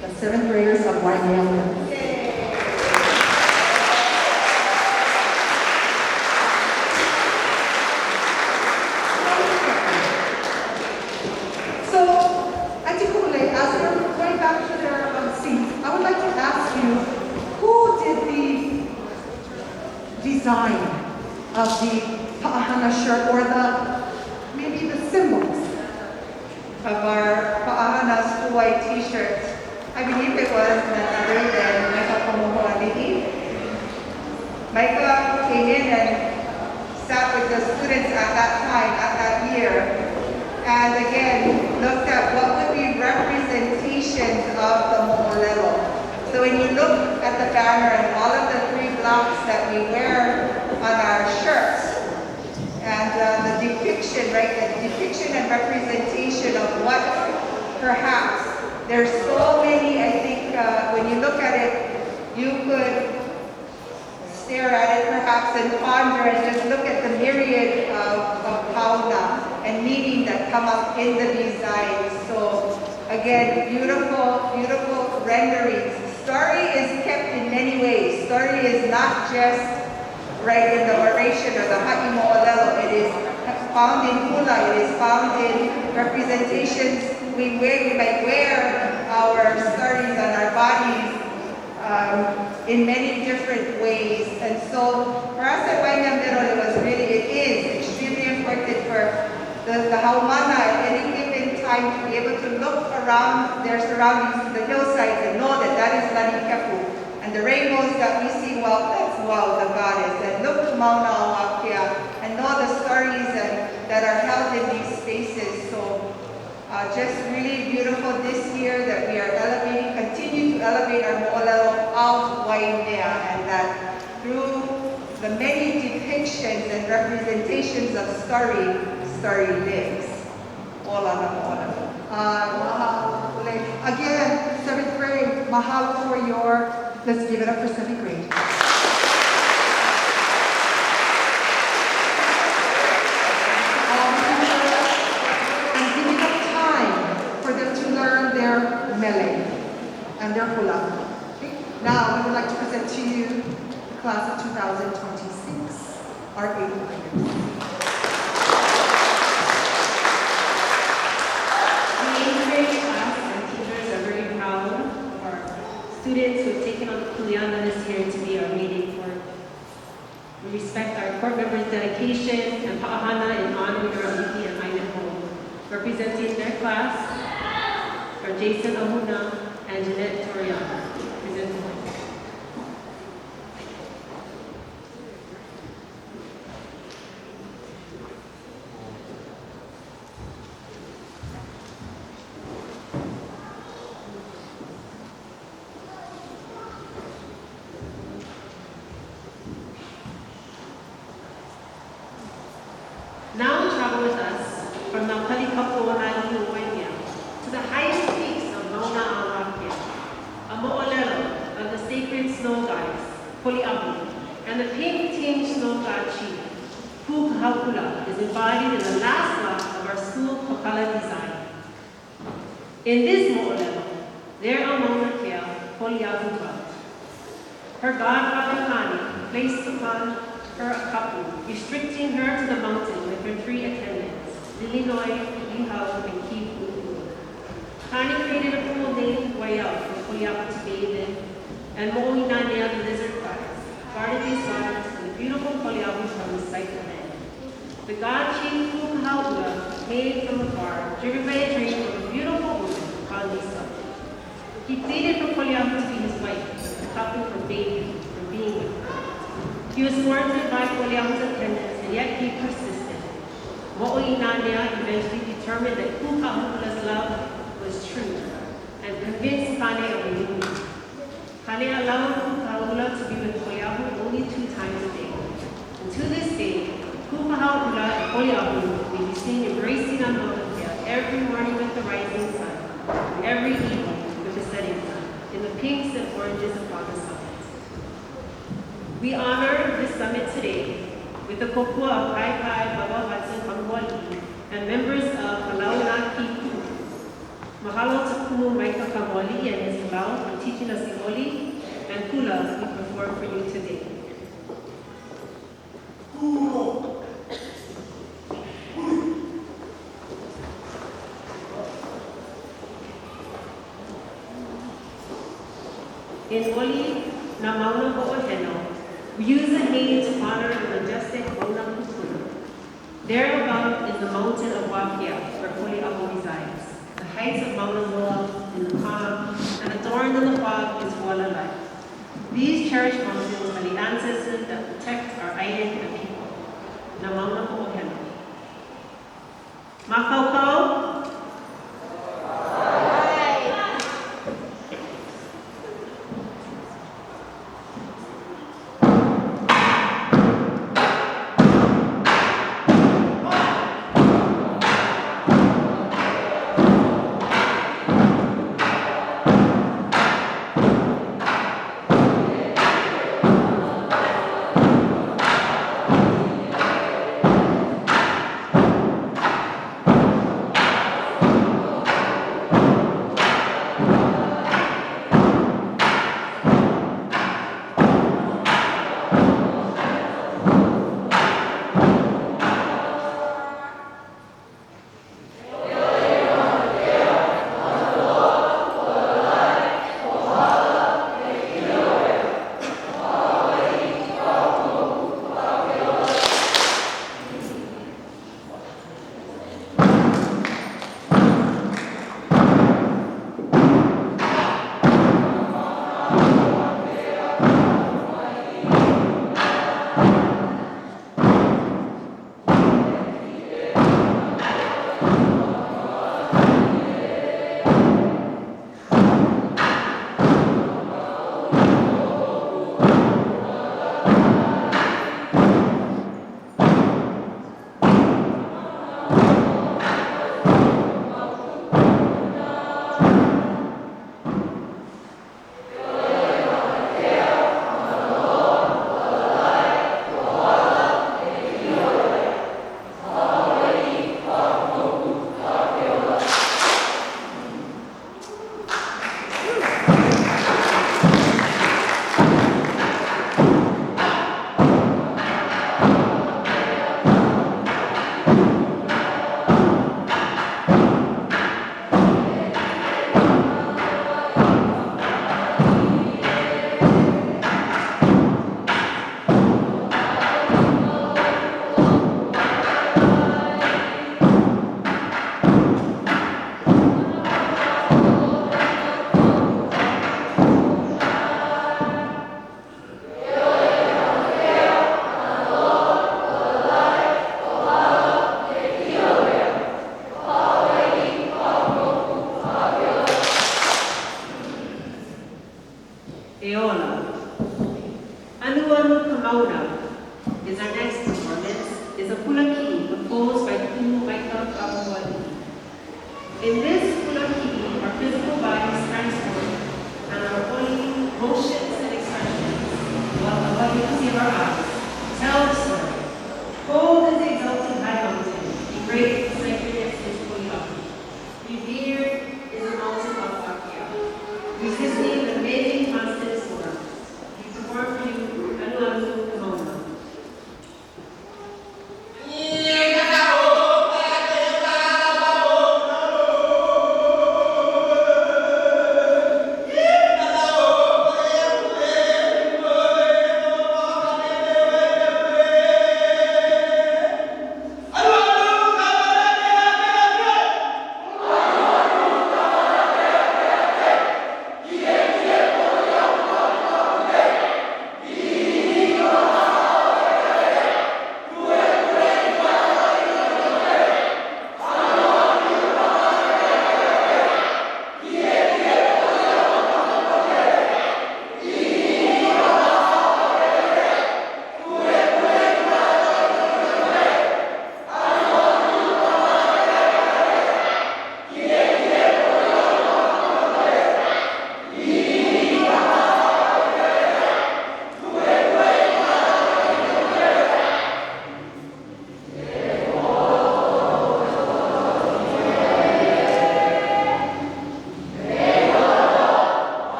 the 7th graders of Waimea. So, Auntie Kule, as you're going back to their seats, I would like to ask you, who did the design of the Pa'ahana shirt or maybe the symbols? Of our Pa'ahana school-wide t-shirts. I believe it was none other than Michael Pomohoalii. Michael came in and sat with the students at that time, at that year, and again, looked at what would be representations of the mo'olelo. So when you look at the banner and all of the 3 blocks that we wear on our shirts, and the depiction, right, the depiction and representation of what perhaps, there's so many, I think, when you look at it, you could stare at it perhaps and ponder and just look at the myriad of kauna and meaning that come up in the design. So again, beautiful, beautiful renderings. Story is kept in many ways. Story is not just right in the oration or the ha'i mo'olelo. It is found in hula. It is found in representations. We might wear our stories on our bodies in many different ways. And so for us at Waimea Middle, it is extremely important for the haumana at any given time to be able to look around their surroundings to the hillsides and know that that is Lani Kepu. And the rainbows that we see, well, that's the goddess. And look to Mauna Awakia and know the stories that are held in these spaces. So just really beautiful this year that we are elevating, continue to elevate our mo'olelo of Waimea, and that through the many depictions and representations of story lives. Ola na mo'olelo. Mahalo. Again, 7th grade, mahalo for your, let's give it up for 7th grade. And giving up time for them to learn their mele and their hula. Okay? Now, we would like to present to you the class of 2026, our 8th graders. Students who have taken on the kuleana this year to be our meeting court. We respect our court members' dedication and pa'ahana in honoring our aliki and Idaho. Representing their class are Jason Ahuna and Jeanette Toriano. Present the mic. Now travel with us from the Waimea to the highest peaks of Mauna Awakia, a mo'olelo of the sacred snow goddess, Poliahu, and the pink-tinged snow god chief, Pukahaula, is embodied in the last block of our school Kokala design. In this mo'olelo, there are Mauna Kea, Poliahu dwelt. Her godfather Kani placed upon her a kapu, restricting her to the mountain with her 3 attendants, Lilinoi, Ihau, and Kipu. Kani created a pool named Waiau for Poliapu to bathe in, and Mo'inanea, the lizard goddess, guarded these waters and the beautiful Poliapu from the sight of men. The god chief Pukahaula came from afar, driven by a dream of a beautiful woman upon these summits. He pleaded for Poliapu to be his wife, but the kapu forbade him from being with her. He was thwarted by Poliahu's attendants, and yet he persisted. Mo'inanea eventually determined that Pukahaula's love was true and convinced Kane of a union. Kane allowed Pukahaula to be with Poliahu only 2 times a day. And to this day, Pukahaula and Poliahu may be seen embracing on Mauna Kea every morning with the rising sun, and every evening with the setting sun, in the pinks and oranges upon the summit. We honor this summit today with the kokua of Kai Kai Baba Hudson Pangwali and members of Kalauanaki. Mahalo to Kumu Maika Kamoli and his Lao for teaching us Imoli and Kula we perform for you today. In Oli, na Mauna Ho'oheno, we use the hay to honor the majestic Mauna Kukuna. There above is the mountain of Waimea, where Holy Apo resides. The heights of Mauna Loa in the calm, and adorned in the fog is Walalai. These cherished mountains are the ancestors that protect our island and people. Na Mauna Ho'oheno. Makaukou.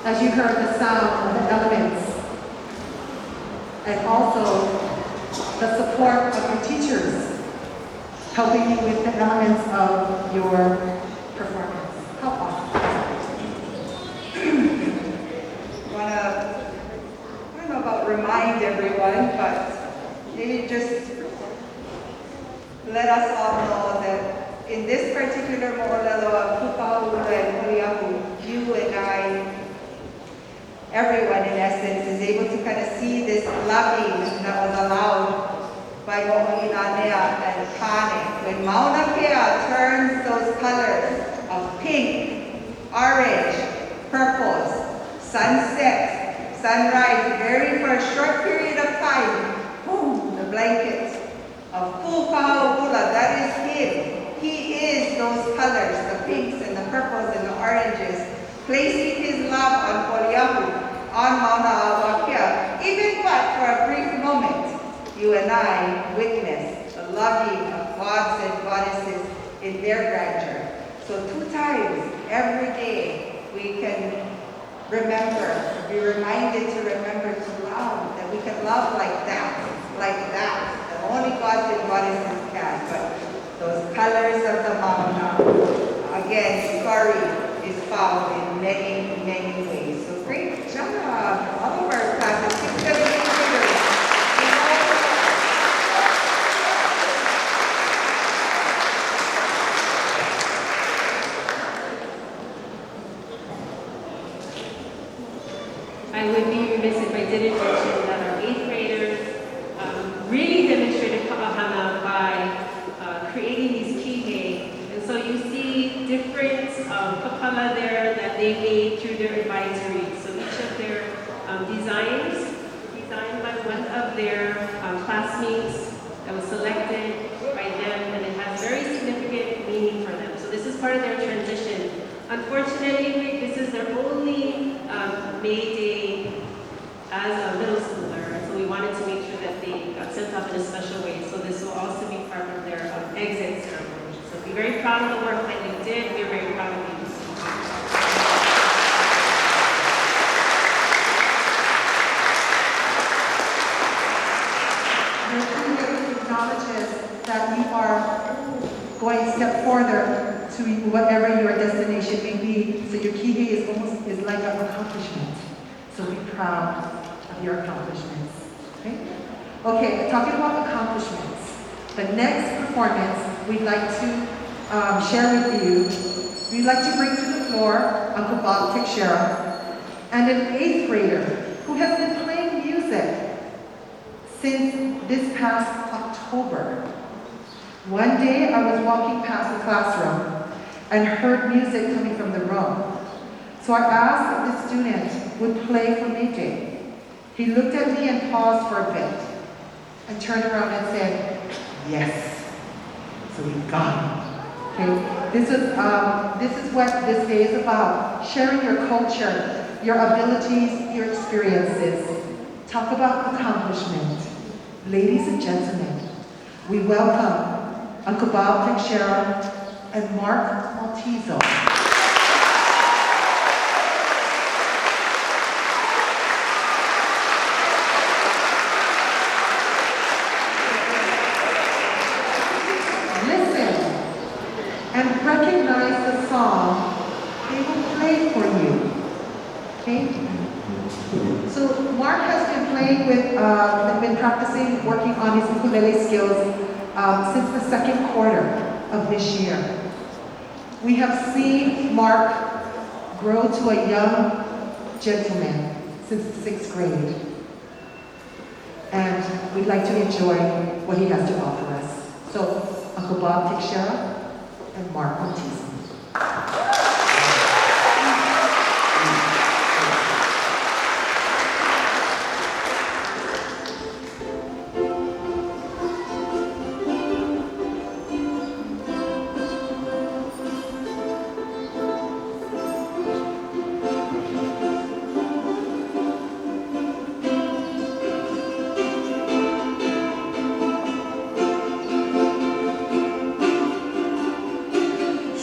as you heard the sound of the elements, and also the support of your teachers, helping you with the elements of your performance. How awesome. I don't know about remind everyone, but maybe just let us all know that in this particular mo'olelo of Pukaula and Huliahu, you and I, everyone in essence, is able to kind of see this loving that was allowed by Mo'oinanea and Kane. When Mauna Kea turns those colors of pink, orange, purples, sunset, sunrise, very for a short period of time, boom, the blanket of Pukaha'ula, that is him. He is those colors, the pinks and the purples and the oranges, placing his love on Poliahu, on Mauna Awakea. Even but for a brief moment, you and I witness the loving of gods and goddesses in their grandeur. So 2 times every day we can remember, be reminded to remember to love, that we can love like that, that only gods and goddesses can. But those colors of the Mauna, again, story is found in many, many ways. So great job, all of our classes. 6, 7, 8 graders. I would be remiss if I didn't mention that our 8th graders really demonstrated Ka'ahana by creating these kihei. And so you see different kapala there that they made through their advisory. So each of their designs were designed by one of their classmates that was selected by them, and it has very significant meaning for them. So this is part of their transition. Unfortunately, this is their only May Day as a middle schooler, so we wanted to make sure that they got sent off in a special way. So this will also be part of their exit ceremony. So be very proud of the work that you did. We're very proud of you. It acknowledges that you are going a step further to whatever your destination may be. So your kihei is like an accomplishment. So be proud of your accomplishments. Okay, talking about accomplishments. The next performance we'd like to share with you, we'd like to bring to the floor Uncle Bob Teixeira and an 8th grader who has been playing music since this past October. One day I was walking past the classroom and heard music coming from the room. So I asked if the student would play for May Day. He looked at me and paused for a bit and turned around and said, yes. So we got him. Okay? This is what this day is about. Sharing your culture, your abilities, your experiences. Talk about accomplishment. Ladies and gentlemen, we welcome Uncle Bob Teixeira and Mark Maltezo. Listen and recognize the song they will play for you. Okay? So Mark has been playing with, been practicing, working on his ukulele skills since the 2nd quarter of this year. We have seen Mark grow to a young gentleman since the 6th grade. And we'd like to enjoy what he has to offer us. So, Uncle Bob Teixeira and Mark Maltezo.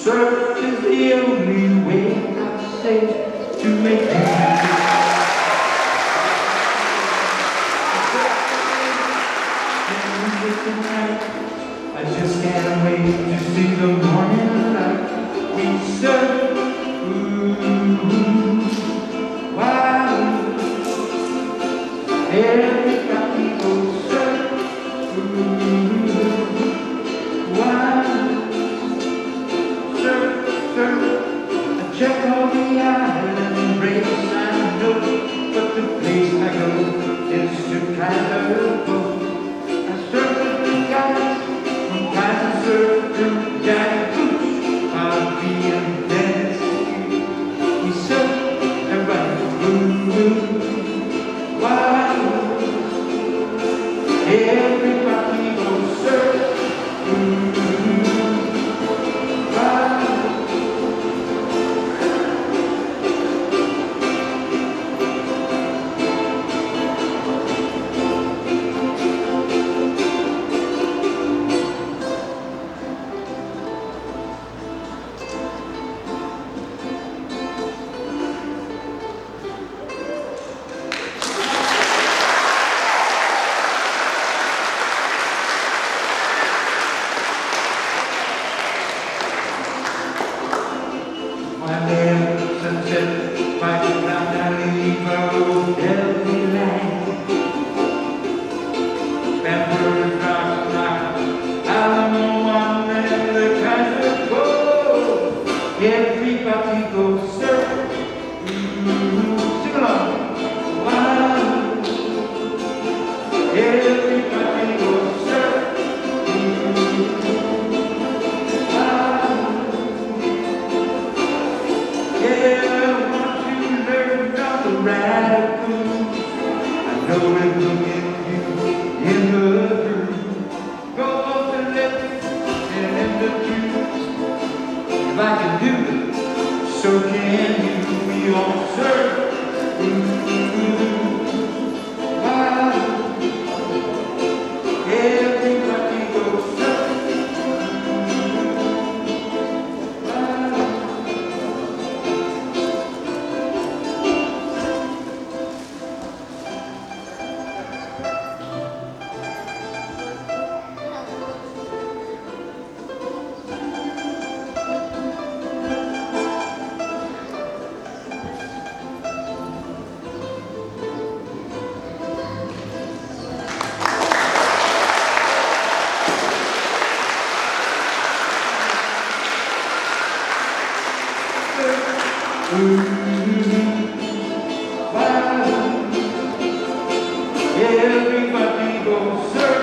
Surf is the only way, I say. to make you. I just can't wait to see the morning light. We serve, wow. Everybody goes serve, wow. Serve, serve. I check all the island race I know, but the place I go is to kind of go. I serve the guys from Kaiser serve through Jack Boots. I'll be in Tennessee. We serve everybody. Wow. Everybody goes serve. Wow. Waimea, sunset, fighting down that river, healthy land. Bamboo, rock, rock, Alamo, one, and the Kaiser go. Everybody goes surf. Sing along. Wow. Everybody goes surf. Yeah, once you learn about the raccoon, I know it will get you in the groove. Go off the left and in the truth. If I can do it, so can you. We all serve. Wow. Everybody goes serve. Wow. Everybody goes surf.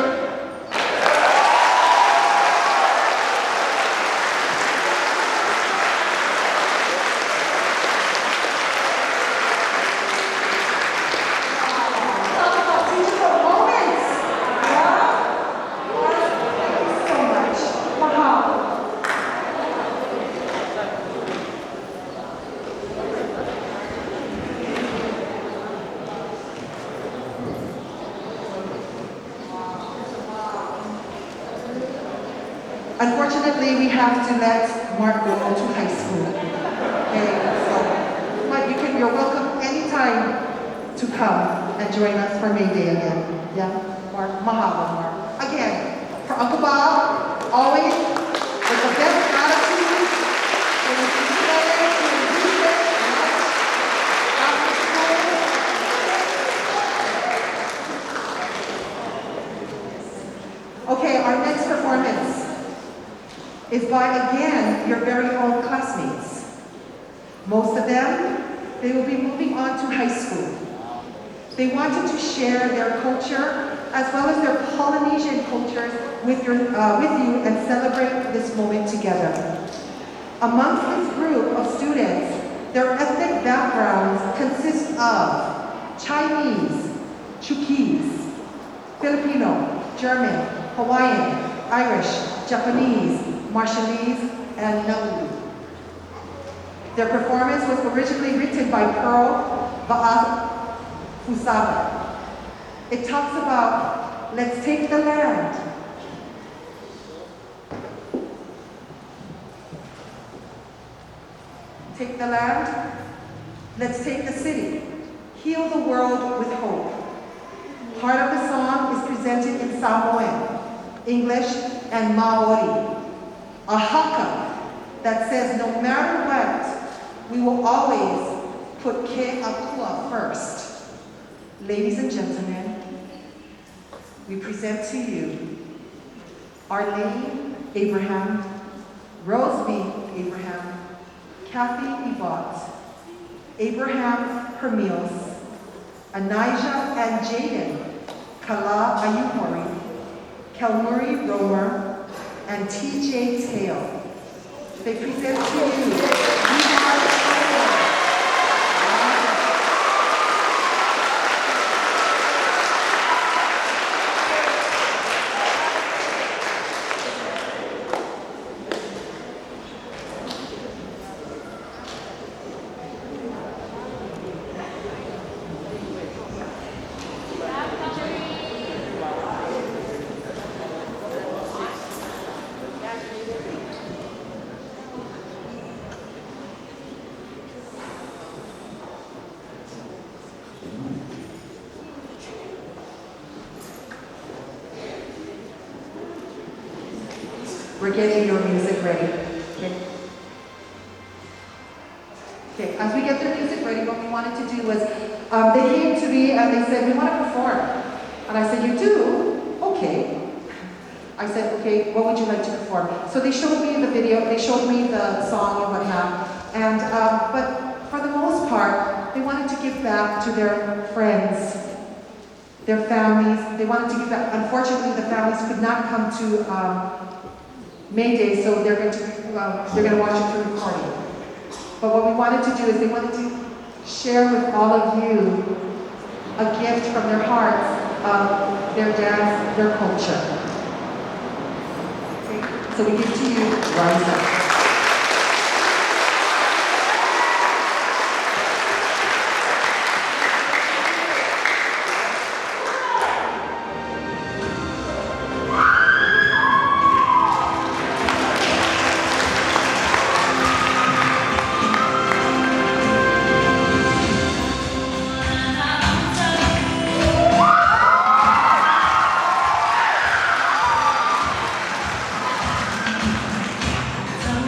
Talk about teachable moments. Yeah? Thank you so much. Mahalo. Unfortunately, we have to let Mark go to high school. Okay, so, but you're welcome anytime to come and join us for May Day again. Yeah, Mark, mahalo, Mark. Again, for Uncle Bob, always with the best attitude, and with the together, and research, after school. Okay, our next performance is by, again, your very own classmates. Most of them, they will be moving on to high school. They wanted to share their culture as well as their Polynesian cultures with you and celebrate this moment together. Amongst this group of students, their ethnic backgrounds consist of Chinese, Chuukese, Filipino, German, Hawaiian, Irish, Japanese, Marshallese, and Nauru. Their performance was originally written by Pearl Fusaba. It talks about, let's take the land. Take the land. Let's take the city. Heal the world with hope. Part of the song is presented in Samoan, English, and Maori. A haka that says no matter what, we will always put ke akua first. Ladies and gentlemen, we present to you Arlene Abraham, Rose B. Abraham, Kathy Evott, Abraham Hermils, Anijah and Jaden, Kala Ayumori, Kelmuri Romer, and TJ Tail. They present to you, We Are We're getting your music ready. Okay. Okay, as we get their music ready, what we wanted to do was, they came to me and they said, we want to perform. And I said, you do? Okay. I said, okay, what would you like to perform? So they showed me the video, they showed me the song and whatnot. And, but for the most part, they wanted to give back to their friends, their families. They wanted to give back. Unfortunately, the families could not come to May Day, so they're going to watch it through recording. But what we wanted to do is they wanted to share with all of you a gift from their hearts of their dance, their culture. Okay? So we give to you Rise Up. Thank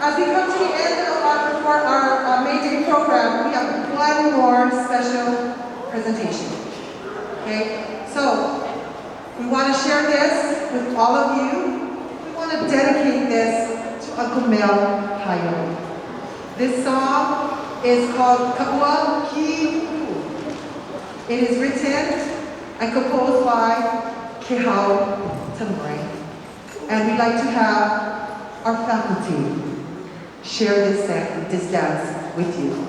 As we come to the end of our May Day program, we have one more special presentation. Okay? So, we want to share this with all of you. We want to dedicate this to Uncle Mel Hayo. This song is called Kaua Ki'u. It is written and composed by Kehau Tamori. And we'd like to have our faculty share this dance with you.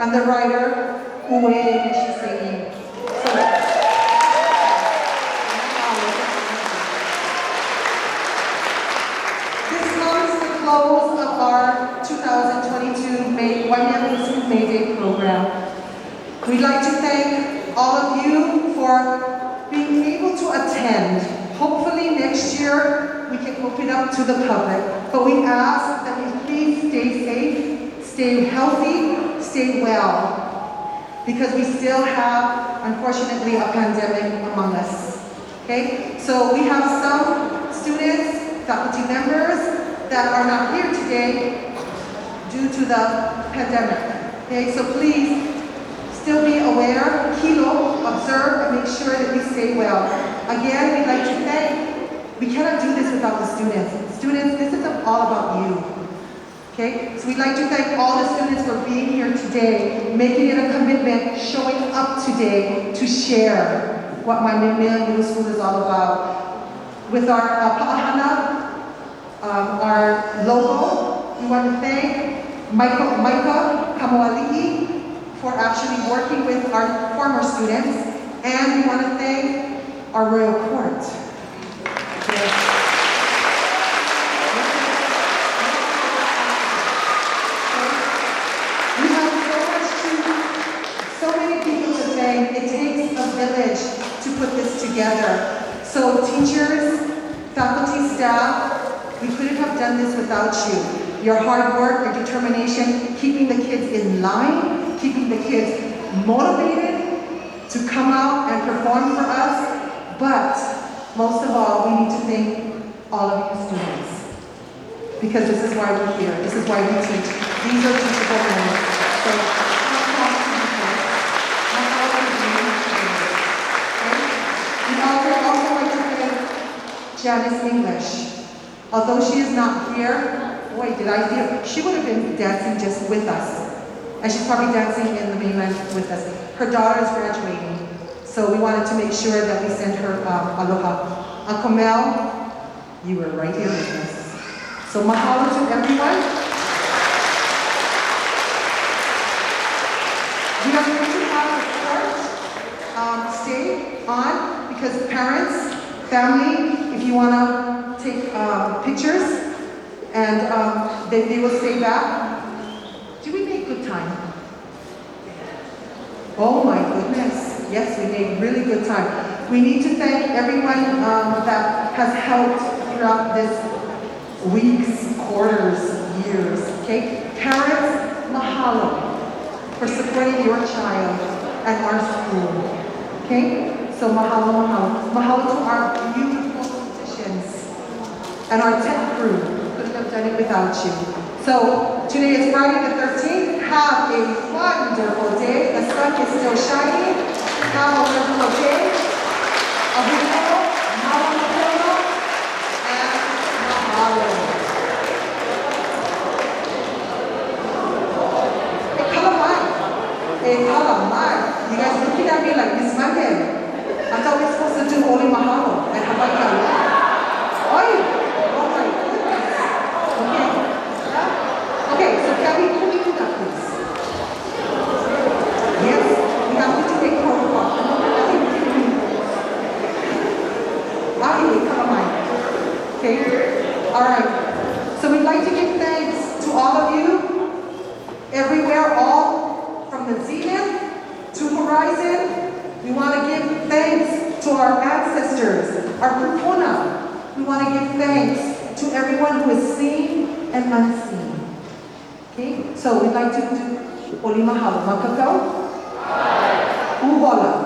and the writer, Uwe Nishisei. This marks the close of our 2022 Waimea Middle School May Day program. We'd like to thank all of you for being able to attend. Hopefully next year we can open up to the public, but we ask that you please stay safe, stay healthy, stay well, because we still have, unfortunately, a pandemic among us. Okay, so we have some students, faculty members that are not here today due to the pandemic. Okay, so please still be aware, kilo, observe, and make sure that we stay well. Again, we'd like to thank, we cannot do this without the students. Students, this is all about you. Okay, so we'd like to thank all the students for being here today, making it a commitment, showing up today to share what Waimea Middle School is all about. With our pa'ahana, our logo, we want to thank Micah Kamoali'i for actually working with our former students, and we want to thank our royal court. We have so many people to thank. It takes a village to put this together. So teachers, faculty, staff, we couldn't have done this without you. Your hard work, your determination, keeping the kids in line, keeping the kids motivated to come out and perform for us. But most of all, we need to thank all of you students, because this is why we're here. This is why we teach. These are teachable moments. So, we also like to thank Janice English. Although she is not here, boy, did I feel, she would have been dancing just with us. And she's probably dancing in the mainland with us. Her daughter is graduating, so we wanted to make sure that we send her aloha. Uncle Mel, you were right here with us. So mahalo to everyone. We are going to have the court stay on, because parents, family, if you want to take pictures, and they will stay back. Did we make good time? Oh my goodness. Yes, we made really good time. We need to thank everyone that has helped throughout this weeks, quarters, years. Okay? Parents, mahalo for supporting your child and our school. Okay? So mahalo, mahalo. Mahalo to our beautiful musicians and our tech crew. Couldn't have done it without you. So today is Friday the 13th. Have a wonderful day. The sun is still shining. Have a wonderful day. Abuelo, mahalo, and mahalo. Hey, kalamai. You guys looking at me like Miss Monday. I thought we were supposed to do only mahalo and hawaii. Oi! Oh my goodness. Okay. Okay, so can we do that, please? Yes, we have to do a protocol. Okay, all right. So we'd like to give thanks to all of you, everywhere, all from the zenith to horizon. We want to give thanks to our ancestors, our kupuna. We want to give thanks to everyone who is seen and unseen. Okay, so we'd like to do Oli Mahalo. Makakao? Uhola.